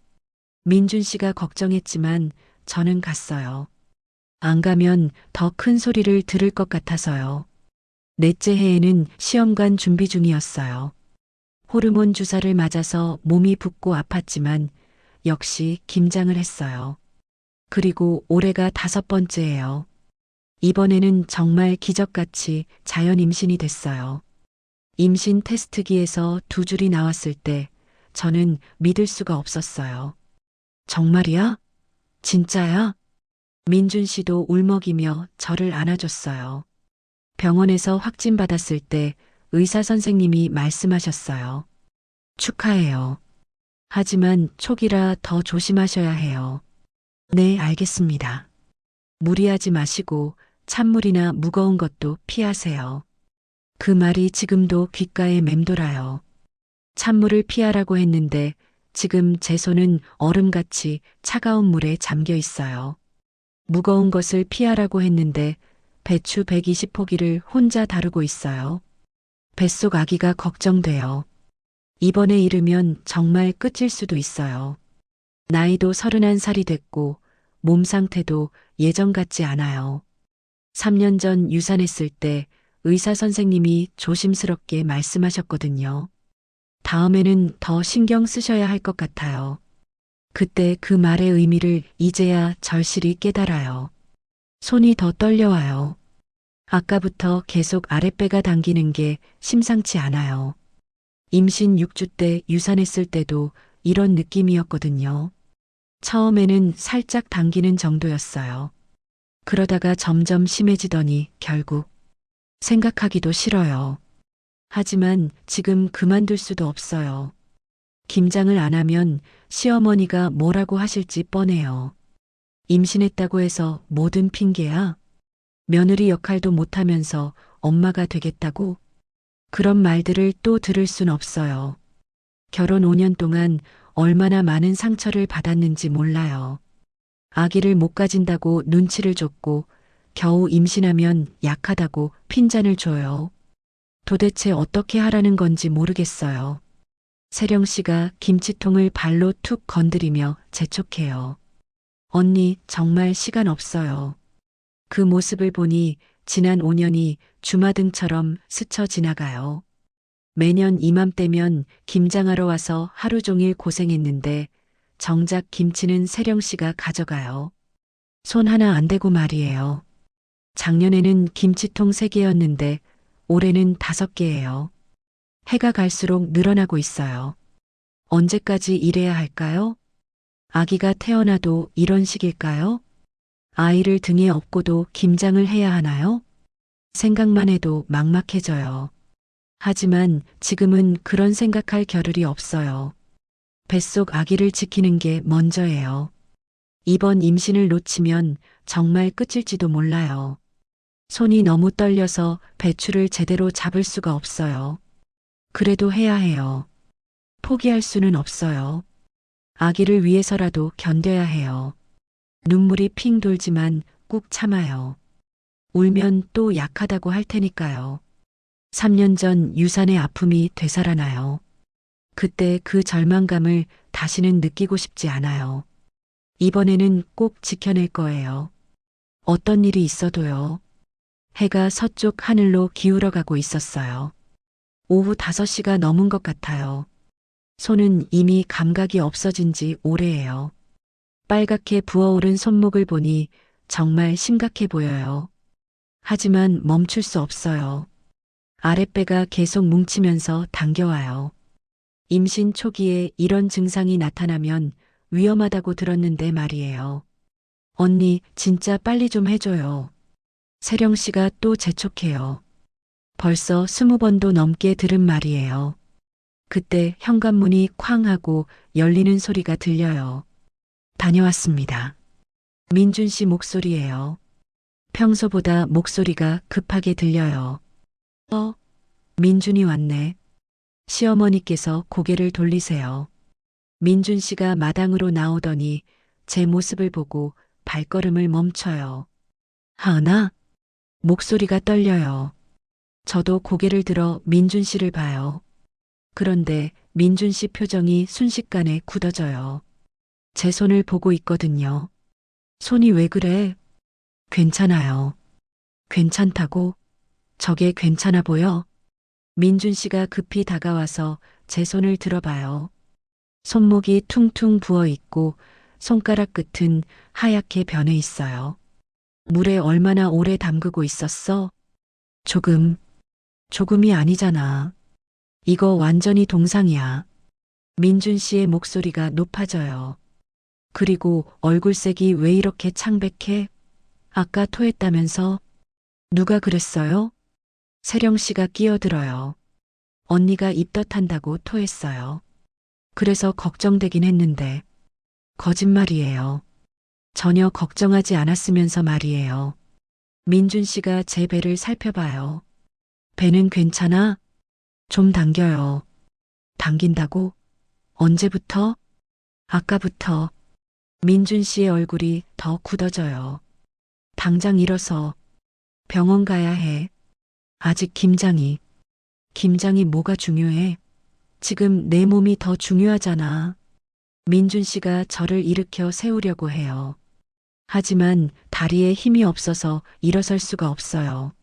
민준 씨가 걱정했지만 저는 갔어요. 안 가면 더 큰 소리를 들을 것 같아서요. 넷째 해에는 시험관 준비 중이었어요. 호르몬 주사를 맞아서 몸이 붓고 아팠지만 역시 김장을 했어요. 그리고 올해가 5번째예요. 이번에는 정말 기적같이 자연 임신이 됐어요. 임신 테스트기에서 2줄이 나왔을 때 저는 믿을 수가 없었어요. 정말이야? 진짜야? 민준 씨도 울먹이며 저를 안아줬어요. 병원에서 확진받았을 때 의사 선생님이 말씀하셨어요. 축하해요. 하지만 초기라 더 조심하셔야 해요. 네, 알겠습니다. 무리하지 마시고 찬물이나 무거운 것도 피하세요. 그 말이 지금도 귓가에 맴돌아요. 찬물을 피하라고 했는데 지금 제 손은 얼음같이 차가운 물에 잠겨 있어요. 무거운 것을 피하라고 했는데 배추 120포기를 혼자 다루고 있어요. 뱃속 아기가 걱정돼요. 이번에 잃으면 정말 끝일 수도 있어요. 나이도 31살이 됐고 몸 상태도 예전 같지 않아요. 3년 전 유산했을 때 의사 선생님이 조심스럽게 말씀하셨거든요. 다음에는 더 신경 쓰셔야 할 것 같아요. 그때 그 말의 의미를 이제야 절실히 깨달아요. 손이 더 떨려와요. 아까부터 계속 아랫배가 당기는 게 심상치 않아요. 임신 6주 때 유산했을 때도 이런 느낌이었거든요. 처음에는 살짝 당기는 정도였어요. 그러다가 점점 심해지더니 결국 생각하기도 싫어요. 하지만 지금 그만둘 수도 없어요. 김장을 안 하면 시어머니가 뭐라고 하실지 뻔해요. 임신했다고 해서 모든 핑계야? 며느리 역할도 못하면서 엄마가 되겠다고? 그런 말들을 또 들을 순 없어요. 결혼 5년 동안 얼마나 많은 상처를 받았는지 몰라요. 아기를 못 가진다고 눈치를 줬고 겨우 임신하면 약하다고 핀잔을 줘요. 도대체 어떻게 하라는 건지 모르겠어요. 세령 씨가 김치통을 발로 툭 건드리며 재촉해요. 언니, 정말 시간 없어요. 그 모습을 보니 지난 5년이 주마등처럼 스쳐 지나가요. 매년 이맘때면 김장하러 와서 하루 종일 고생했는데 정작 김치는 세령 씨가 가져가요. 손 하나 안 대고 말이에요. 작년에는 김치통 3개였는데 올해는 5개예요. 해가 갈수록 늘어나고 있어요. 언제까지 이래야 할까요? 아기가 태어나도 이런 식일까요? 아이를 등에 업고도 김장을 해야 하나요? 생각만 해도 막막해져요. 하지만 지금은 그런 생각할 겨를이 없어요. 뱃속 아기를 지키는 게 먼저예요. 이번 임신을 놓치면 정말 끝일지도 몰라요. 손이 너무 떨려서 배추를 제대로 잡을 수가 없어요. 그래도 해야 해요. 포기할 수는 없어요. 아기를 위해서라도 견뎌야 해요. 눈물이 핑 돌지만 꾹 참아요. 울면 또 약하다고 할 테니까요. 3년 전 유산의 아픔이 되살아나요. 그때 그 절망감을 다시는 느끼고 싶지 않아요. 이번에는 꼭 지켜낼 거예요. 어떤 일이 있어도요. 해가 서쪽 하늘로 기울어가고 있었어요. 오후 5시가 넘은 것 같아요. 손은 이미 감각이 없어진 지 오래예요. 빨갛게 부어오른 손목을 보니 정말 심각해 보여요. 하지만 멈출 수 없어요. 아랫배가 계속 뭉치면서 당겨와요. 임신 초기에 이런 증상이 나타나면 위험하다고 들었는데 말이에요. 언니, 진짜 빨리 좀 해줘요. 세령 씨가 또 재촉해요. 벌써 20번도 넘게 들은 말이에요. 그때 현관문이 쾅 하고 열리는 소리가 들려요. 다녀왔습니다. 민준 씨 목소리예요. 평소보다 목소리가 급하게 들려요. 민준이 왔네. 시어머니께서 고개를 돌리세요. 민준 씨가 마당으로 나오더니 제 모습을 보고 발걸음을 멈춰요. 하은아? 목소리가 떨려요. 저도 고개를 들어 민준 씨를 봐요. 그런데 민준 씨 표정이 순식간에 굳어져요. 제 손을 보고 있거든요. 손이 왜 그래? 괜찮아요. 괜찮다고? 저게 괜찮아 보여? 민준 씨가 급히 다가와서 제 손을 들어봐요. 손목이 퉁퉁 부어 있고 손가락 끝은 하얗게 변해 있어요. 물에 얼마나 오래 담그고 있었어? 조금이 아니잖아. 이거 완전히 동상이야. 민준 씨의 목소리가 높아져요. 그리고 얼굴색이 왜 이렇게 창백해? 아까 토했다면서? 누가 그랬어요? 세령 씨가 끼어들어요. 언니가 입덧한다고 토했어요. 그래서 걱정되긴 했는데. 거짓말이에요. 전혀 걱정하지 않았으면서 말이에요. 민준 씨가 제 배를 살펴봐요. 배는 괜찮아? 좀 당겨요. 당긴다고? 언제부터? 아까부터. 민준 씨의 얼굴이 더 굳어져요. 당장 일어서. 병원 가야 해. 아직 김장이 뭐가 중요해? 지금 내 몸이 더 중요하잖아. 민준 씨가 저를 일으켜 세우려고 해요. 하지만 다리에 힘이 없어서 일어설 수가 없어요.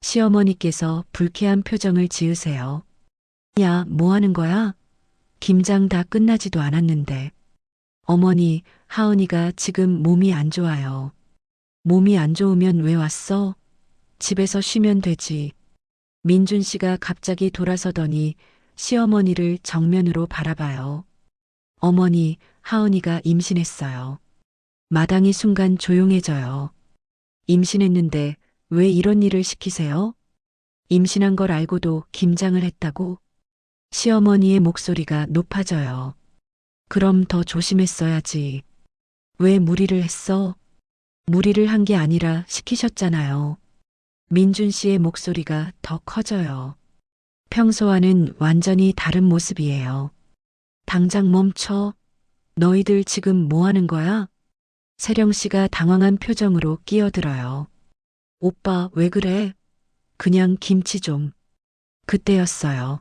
시어머니께서 불쾌한 표정을 지으세요. 야, 뭐 하는 거야? 김장 다 끝나지도 않았는데. 어머니, 하은이가 지금 몸이 안 좋아요. 몸이 안 좋으면 왜 왔어? 집에서 쉬면 되지. 민준 씨가 갑자기 돌아서더니 시어머니를 정면으로 바라봐요. 어머니, 하은이가 임신했어요. 마당이 순간 조용해져요. 임신했는데 왜 이런 일을 시키세요? 임신한 걸 알고도 김장을 했다고? 시어머니의 목소리가 높아져요. 그럼 더 조심했어야지. 왜 무리를 했어? 무리를 한 게 아니라 시키셨잖아요. 민준 씨의 목소리가 더 커져요. 평소와는 완전히 다른 모습이에요. 당장 멈춰. 너희들 지금 뭐 하는 거야? 세령 씨가 당황한 표정으로 끼어들어요. 오빠, 왜 그래? 그냥 김치 좀. 그때였어요.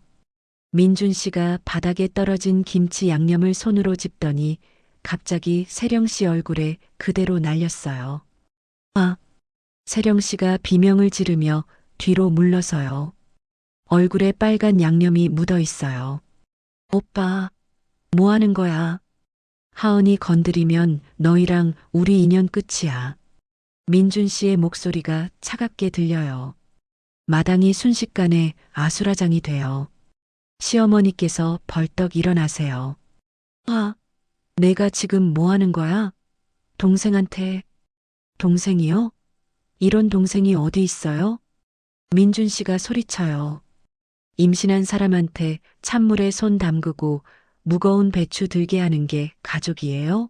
민준 씨가 바닥에 떨어진 김치 양념을 손으로 짚더니 갑자기 세령 씨 얼굴에 그대로 날렸어요. 아! 세령 씨가 비명을 지르며 뒤로 물러서요. 얼굴에 빨간 양념이 묻어 있어요. 오빠, 뭐 하는 거야? 하은이 건드리면 너희랑 우리 인연 끝이야. 민준 씨의 목소리가 차갑게 들려요. 마당이 순식간에 아수라장이 돼요. 시어머니께서 벌떡 일어나세요. 아, 내가 지금 뭐 하는 거야? 동생한테. 동생이요? 이런 동생이 어디 있어요? 민준 씨가 소리쳐요. 임신한 사람한테 찬물에 손 담그고 무거운 배추 들게 하는 게 가족이에요?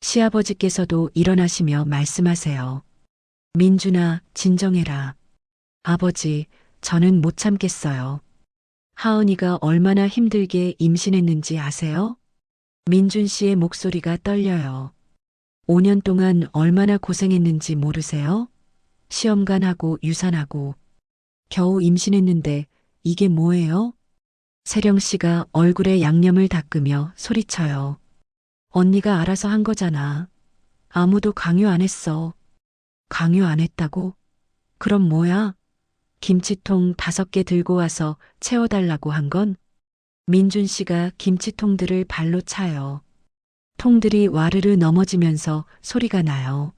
시아버지께서도 일어나시며 말씀하세요. 민준아, 진정해라. 아버지, 저는 못 참겠어요. 하은이가 얼마나 힘들게 임신했는지 아세요? 민준 씨의 목소리가 떨려요. 5년 동안 얼마나 고생했는지 모르세요? 시험관하고 유산하고 겨우 임신했는데 이게 뭐예요? 세령 씨가 얼굴에 양념을 닦으며 소리쳐요. 언니가 알아서 한 거잖아. 아무도 강요 안 했어. 강요 안 했다고? 그럼 뭐야? 김치통 5개 들고 와서 채워달라고 한 건? 민준 씨가 김치통들을 발로 차요. 통들이 와르르 넘어지면서 소리가 나요.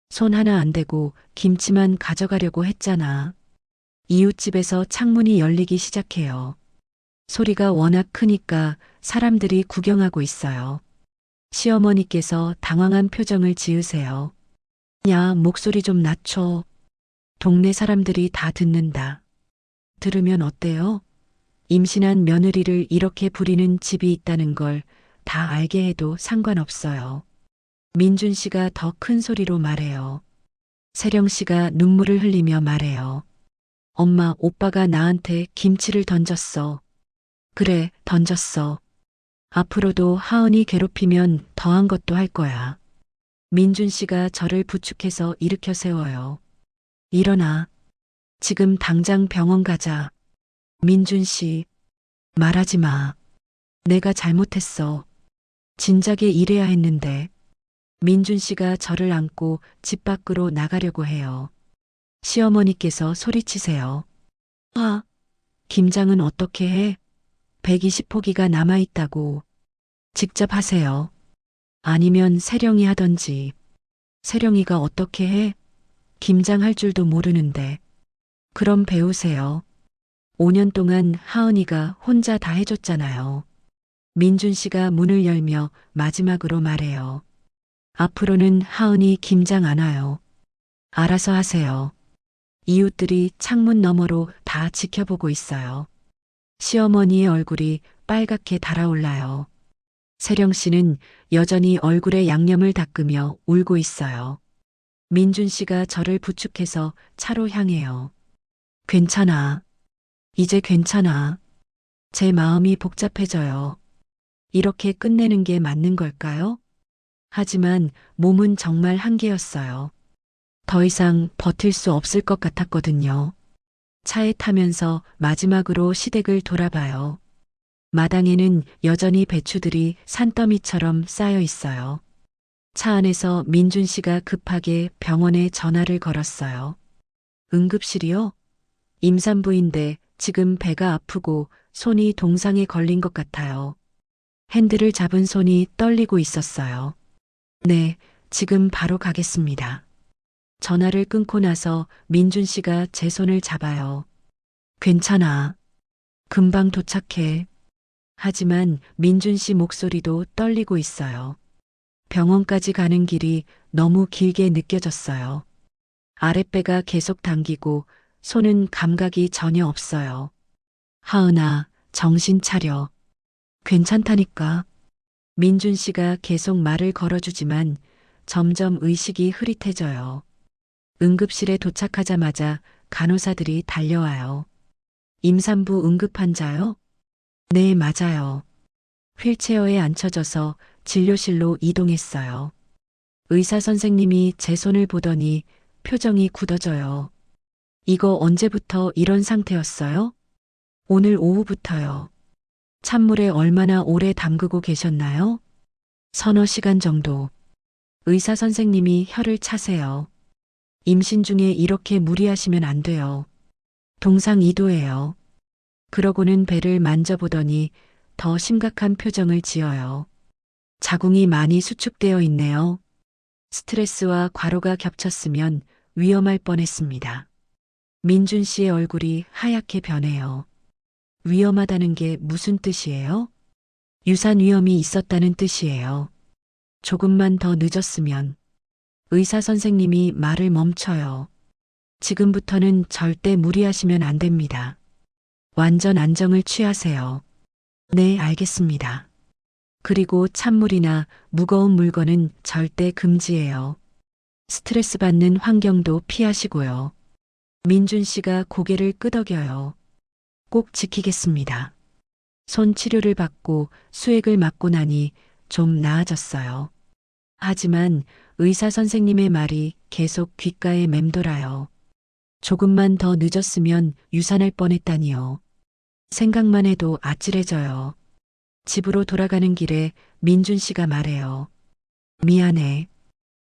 손 하나 안 대고 김치만 가져가려고 했잖아. 이웃집에서 창문이 열리기 시작해요. 소리가 워낙 크니까 사람들이 구경하고 있어요. 시어머니께서 당황한 표정을 지으세요. 야, 목소리 좀 낮춰. 동네 사람들이 다 듣는다. 들으면 어때요? 임신한 며느리를 이렇게 부리는 집이 있다는 걸 다 알게 해도 상관없어요. 민준 씨가 더 큰 소리로 말해요. 세령 씨가 눈물을 흘리며 말해요. 엄마, 오빠가 나한테 김치를 던졌어. 그래, 던졌어. 앞으로도 하은이 괴롭히면 더한 것도 할 거야. 민준 씨가 저를 부축해서 일으켜 세워요. 일어나. 지금 당장 병원 가자. 민준 씨, 말하지 마. 내가 잘못했어. 진작에 이래야 했는데. 민준 씨가 저를 안고 집 밖으로 나가려고 해요. 시어머니께서 소리치세요. 아, 김장은 어떻게 해? 120포기가 남아있다고. 직접 하세요. 아니면 세령이 하던지. 세령이가 어떻게 해? 김장할 줄도 모르는데. 그럼 배우세요. 5년 동안 하은이가 혼자 다 해줬잖아요. 민준 씨가 문을 열며 마지막으로 말해요. 앞으로는 하은이 김장 안 와요. 알아서 하세요. 이웃들이 창문 너머로 다 지켜보고 있어요. 시어머니의 얼굴이 빨갛게 달아올라요. 세령 씨는 여전히 얼굴에 양념을 닦으며 울고 있어요. 민준 씨가 저를 부축해서 차로 향해요. 괜찮아. 이제 괜찮아. 제 마음이 복잡해져요. 이렇게 끝내는 게 맞는 걸까요? 하지만 몸은 정말 한계였어요. 더 이상 버틸 수 없을 것 같았거든요. 차에 타면서 마지막으로 시댁을 돌아봐요. 마당에는 여전히 배추들이 산더미처럼 쌓여 있어요. 차 안에서 민준 씨가 급하게 병원에 전화를 걸었어요. 응급실이요? 임산부인데 지금 배가 아프고 손이 동상에 걸린 것 같아요. 핸들을 잡은 손이 떨리고 있었어요. 네, 지금 바로 가겠습니다. 전화를 끊고 나서 민준 씨가 제 손을 잡아요. 괜찮아. 금방 도착해. 하지만 민준 씨 목소리도 떨리고 있어요. 병원까지 가는 길이 너무 길게 느껴졌어요. 아랫배가 계속 당기고 손은 감각이 전혀 없어요. 하은아, 정신 차려. 괜찮다니까. 민준 씨가 계속 말을 걸어주지만 점점 의식이 흐릿해져요. 응급실에 도착하자마자 간호사들이 달려와요. 임산부 응급환자요? 네, 맞아요. 휠체어에 앉혀져서 진료실로 이동했어요. 의사 선생님이 제 손을 보더니 표정이 굳어져요. 이거 언제부터 이런 상태였어요? 오늘 오후부터요. 찬물에 얼마나 오래 담그고 계셨나요? 서너 시간 정도. 의사 선생님이 혀를 차세요. 임신 중에 이렇게 무리하시면 안 돼요. 동상이도예요. 그러고는 배를 만져보더니 더 심각한 표정을 지어요. 자궁이 많이 수축되어 있네요. 스트레스와 과로가 겹쳤으면 위험할 뻔했습니다. 민준 씨의 얼굴이 하얗게 변해요. 위험하다는 게 무슨 뜻이에요? 유산 위험이 있었다는 뜻이에요. 조금만 더 늦었으면. 의사 선생님이 말을 멈춰요. 지금부터는 절대 무리하시면 안 됩니다. 완전 안정을 취하세요. 네, 알겠습니다. 그리고 찬물이나 무거운 물건은 절대 금지예요. 스트레스 받는 환경도 피하시고요. 민준 씨가 고개를 끄덕여요. 꼭 지키겠습니다. 손 치료를 받고 수액을 맞고 나니 좀 나아졌어요. 하지만 의사 선생님의 말이 계속 귓가에 맴돌아요. 조금만 더 늦었으면 유산할 뻔했다니요. 생각만 해도 아찔해져요. 집으로 돌아가는 길에 민준 씨가 말해요. 미안해.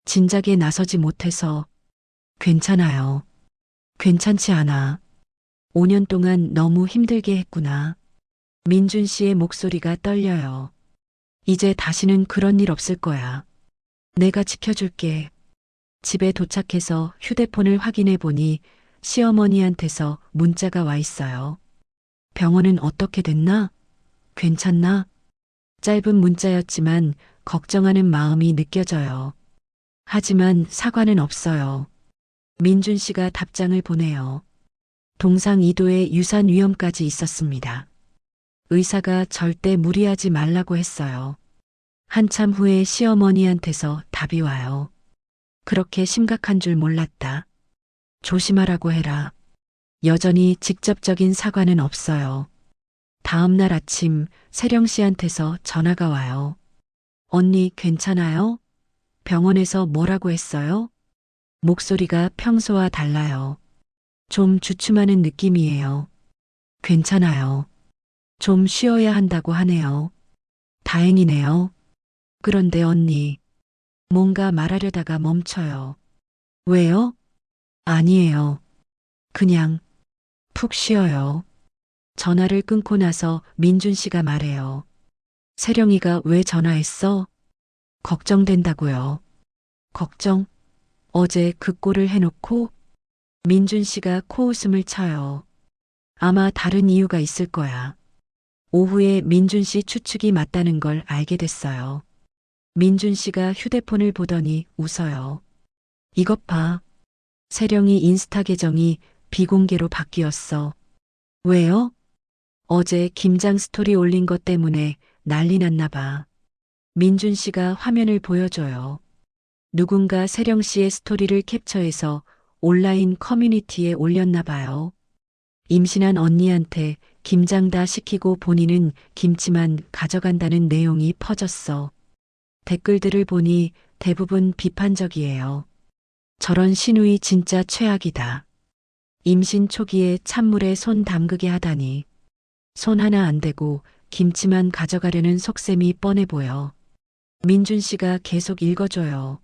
진작에 나서지 못해서. 괜찮아요. 괜찮지 않아. 5년 동안 너무 힘들게 했구나. 민준 씨의 목소리가 떨려요. 이제 다시는 그런 일 없을 거야. 내가 지켜줄게. 집에 도착해서 휴대폰을 확인해 보니 시어머니한테서 문자가 와 있어요. 병원은 어떻게 됐나? 괜찮나? 짧은 문자였지만 걱정하는 마음이 느껴져요. 하지만 사과는 없어요. 민준 씨가 답장을 보내요. 동상이도의 유산 위험까지 있었습니다. 의사가 절대 무리하지 말라고 했어요. 한참 후에 시어머니한테서 답이 와요. 그렇게 심각한 줄 몰랐다. 조심하라고 해라. 여전히 직접적인 사과는 없어요. 다음 날 아침 세령 씨한테서 전화가 와요. 언니 괜찮아요? 병원에서 뭐라고 했어요? 목소리가 평소와 달라요. 좀 주춤하는 느낌이에요. 괜찮아요. 좀 쉬어야 한다고 하네요. 다행이네요. 그런데 언니, 뭔가 말하려다가 멈춰요. 왜요? 아니에요. 그냥 푹 쉬어요. 전화를 끊고 나서 민준 씨가 말해요. 세령이가 왜 전화했어? 걱정된다고요. 걱정? 어제 그 꼴을 해놓고? 민준 씨가 코웃음을 쳐요. 아마 다른 이유가 있을 거야. 오후에 민준 씨 추측이 맞다는 걸 알게 됐어요. 민준 씨가 휴대폰을 보더니 웃어요. 이것 봐. 세령이 인스타 계정이 비공개로 바뀌었어. 왜요? 어제 김장 스토리 올린 것 때문에 난리 났나 봐. 민준 씨가 화면을 보여줘요. 누군가 세령 씨의 스토리를 캡처해서 온라인 커뮤니티에 올렸나 봐요. 임신한 언니한테 김장 다 시키고 본인은 김치만 가져간다는 내용이 퍼졌어. 댓글들을 보니 대부분 비판적이에요. 저런 시누이 진짜 최악이다. 임신 초기에 찬물에 손 담그게 하다니. 손 하나 안 대고 김치만 가져가려는 속셈이 뻔해 보여. 민준 씨가 계속 읽어줘요.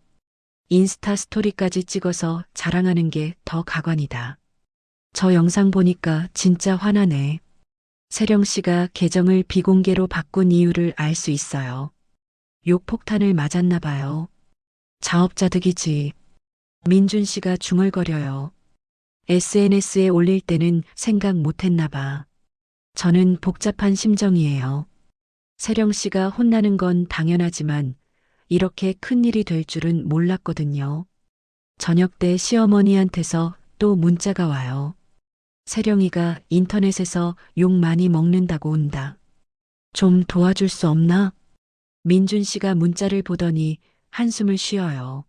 인스타 스토리까지 찍어서 자랑하는 게 더 가관이다. 저 영상 보니까 진짜 화나네. 세령 씨가 계정을 비공개로 바꾼 이유를 알 수 있어요. 욕폭탄을 맞았나 봐요. 자업자득이지. 민준 씨가 중얼거려요. SNS에 올릴 때는 생각 못 했나 봐. 저는 복잡한 심정이에요. 세령 씨가 혼나는 건 당연하지만 이렇게 큰일이 될 줄은 몰랐거든요. 저녁 때 시어머니한테서 또 문자가 와요. 세령이가 인터넷에서 욕 많이 먹는다고 온다. 좀 도와줄 수 없나? 민준 씨가 문자를 보더니 한숨을 쉬어요.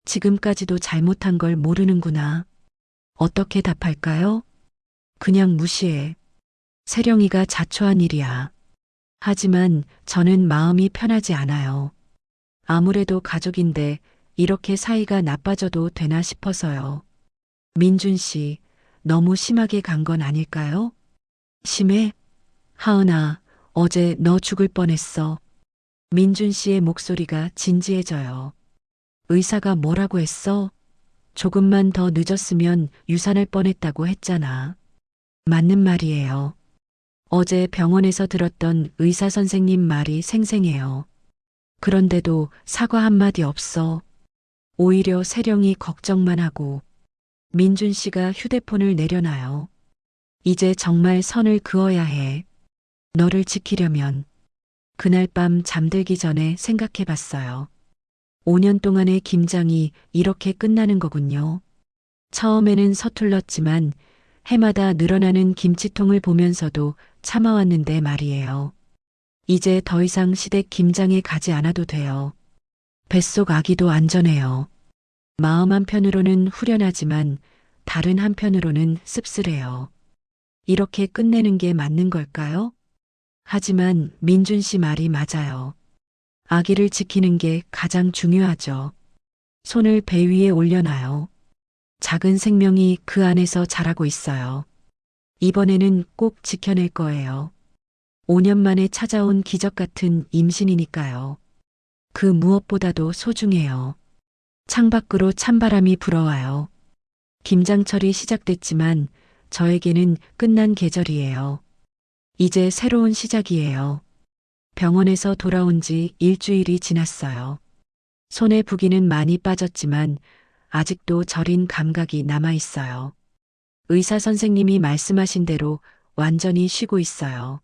지금까지도 잘못한 걸 모르는구나. 어떻게 답할까요? 그냥 무시해. 세령이가 자초한 일이야. 하지만 저는 마음이 편하지 않아요. 아무래도 가족인데 이렇게 사이가 나빠져도 되나 싶어서요. 민준 씨, 너무 심하게 간 건 아닐까요? 심해? 하은아, 어제 너 죽을 뻔했어. 민준 씨의 목소리가 진지해져요. 의사가 뭐라고 했어? 조금만 더 늦었으면 유산할 뻔했다고 했잖아. 맞는 말이에요. 어제 병원에서 들었던 의사 선생님 말이 생생해요. 그런데도 사과 한마디 없어. 오히려 세령이 걱정만 하고. 민준 씨가 휴대폰을 내려놔요. 이제 정말 선을 그어야 해. 너를 지키려면. 그날 밤 잠들기 전에 생각해 봤어요. 5년 동안의 김장이 이렇게 끝나는 거군요. 처음에는 서툴렀지만 해마다 늘어나는 김치통을 보면서도 참아왔는데 말이에요. 이제 더 이상 시댁 김장에 가지 않아도 돼요. 뱃속 아기도 안전해요. 마음 한편으로는 후련하지만 다른 한편으로는 씁쓸해요. 이렇게 끝내는 게 맞는 걸까요? 하지만 민준 씨 말이 맞아요. 아기를 지키는 게 가장 중요하죠. 손을 배 위에 올려놔요. 작은 생명이 그 안에서 자라고 있어요. 이번에는 꼭 지켜낼 거예요. 5년 만에 찾아온 기적 같은 임신이니까요. 그 무엇보다도 소중해요. 창밖으로 찬바람이 불어와요. 김장철이 시작됐지만 저에게는 끝난 계절이에요. 이제 새로운 시작이에요. 병원에서 돌아온 지 일주일이 지났어요. 손에 부기는 많이 빠졌지만 아직도 저린 감각이 남아 있어요. 의사 선생님이 말씀하신 대로 완전히 쉬고 있어요.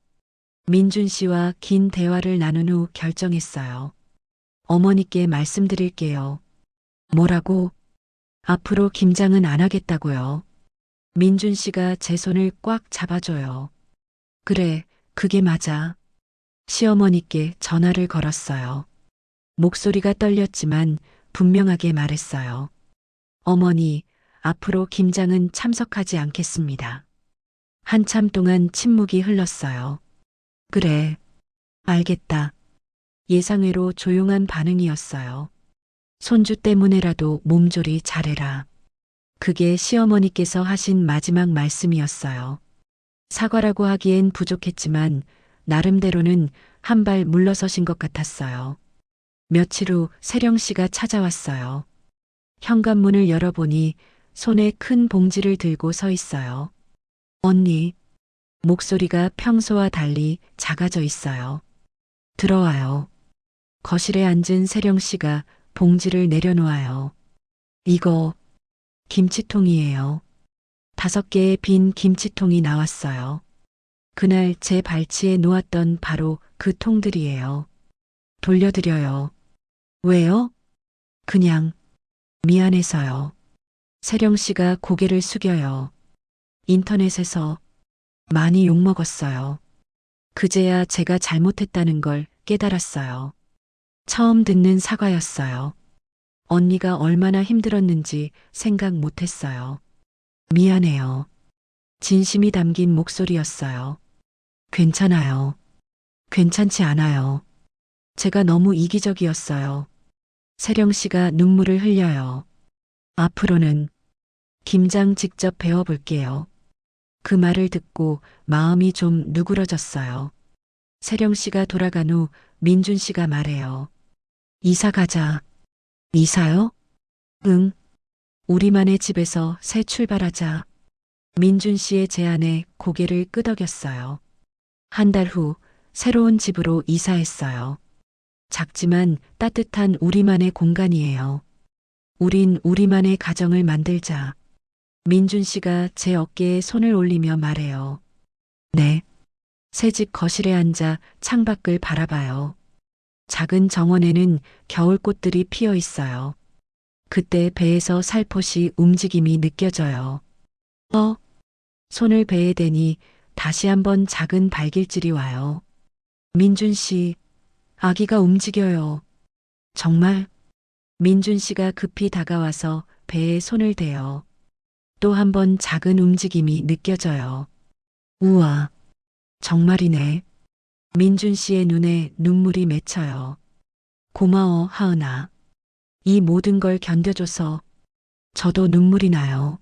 민준 씨와 긴 대화를 나눈 후 결정했어요. 어머니께 말씀드릴게요. 뭐라고? 앞으로 김장은 안 하겠다고요. 민준 씨가 제 손을 꽉 잡아줘요. 그래, 그게 맞아. 시어머니께 전화를 걸었어요. 목소리가 떨렸지만 분명하게 말했어요. 어머니, 앞으로 김장은 참석하지 않겠습니다. 한참 동안 침묵이 흘렀어요. 그래, 알겠다. 예상외로 조용한 반응이었어요. 손주 때문에라도 몸조리 잘해라. 그게 시어머니께서 하신 마지막 말씀이었어요. 사과라고 하기엔 부족했지만 나름대로는 한 발 물러서신 것 같았어요. 며칠 후 세령 씨가 찾아왔어요. 현관문을 열어보니 손에 큰 봉지를 들고 서 있어요. 언니, 목소리가 평소와 달리 작아져 있어요. 들어와요. 거실에 앉은 세령 씨가 봉지를 내려놓아요. 이거 김치통이에요. 5개의 빈 김치통이 나왔어요. 그날 제 발치에 놓았던 바로 그 통들이에요. 돌려드려요. 왜요? 그냥 미안해서요. 세령 씨가 고개를 숙여요. 인터넷에서 많이 욕먹었어요. 그제야 제가 잘못했다는 걸 깨달았어요. 처음 듣는 사과였어요. 언니가 얼마나 힘들었는지 생각 못했어요. 미안해요. 진심이 담긴 목소리였어요. 괜찮아요. 괜찮지 않아요. 제가 너무 이기적이었어요. 세령 씨가 눈물을 흘려요. 앞으로는 김장 직접 배워볼게요. 그 말을 듣고 마음이 좀 누그러졌어요. 세령 씨가 돌아간 후 민준 씨가 말해요. 이사 가자. 이사요? 응. 우리만의 집에서 새 출발하자. 민준 씨의 제안에 고개를 끄덕였어요. 한 달 후 새로운 집으로 이사했어요. 작지만 따뜻한 우리만의 공간이에요. 우린 우리만의 가정을 만들자. 민준 씨가 제 어깨에 손을 올리며 말해요. 네. 새집 거실에 앉아 창밖을 바라봐요. 작은 정원에는 겨울꽃들이 피어 있어요. 그때 배에서 살포시 움직임이 느껴져요. 손을 배에 대니 다시 한번 작은 발길질이 와요. 민준 씨, 아기가 움직여요. 정말? 민준 씨가 급히 다가와서 배에 손을 대요. 또 한 번 작은 움직임이 느껴져요. 우와, 정말이네. 민준 씨의 눈에 눈물이 맺혀요. 고마워, 하은아. 이 모든 걸 견뎌줘서 저도 눈물이 나요.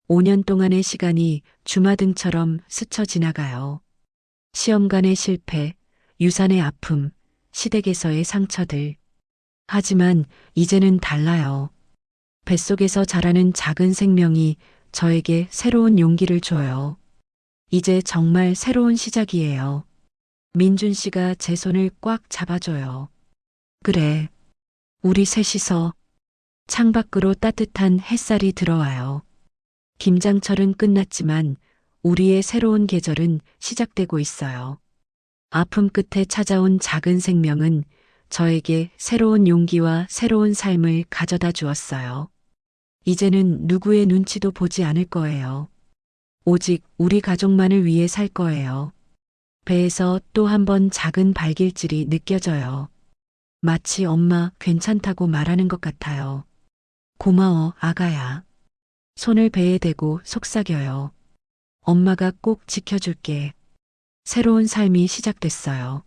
5년 동안의 시간이 주마등처럼 스쳐 지나가요. 시험관의 실패, 유산의 아픔, 시댁에서의 상처들. 하지만 이제는 달라요. 뱃속에서 자라는 작은 생명이 저에게 새로운 용기를 줘요. 이제 정말 새로운 시작이에요. 민준 씨가 제 손을 꽉 잡아줘요. 그래, 우리 셋이서. 창밖으로 따뜻한 햇살이 들어와요. 김장철은 끝났지만 우리의 새로운 계절은 시작되고 있어요. 아픔 끝에 찾아온 작은 생명은 저에게 새로운 용기와 새로운 삶을 가져다 주었어요. 이제는 누구의 눈치도 보지 않을 거예요. 오직 우리 가족만을 위해 살 거예요. 배에서 또 한 번 작은 발길질이 느껴져요. 마치 엄마 괜찮다고 말하는 것 같아요. 고마워, 아가야. 손을 배에 대고 속삭여요. 엄마가 꼭 지켜줄게. 새로운 삶이 시작됐어요.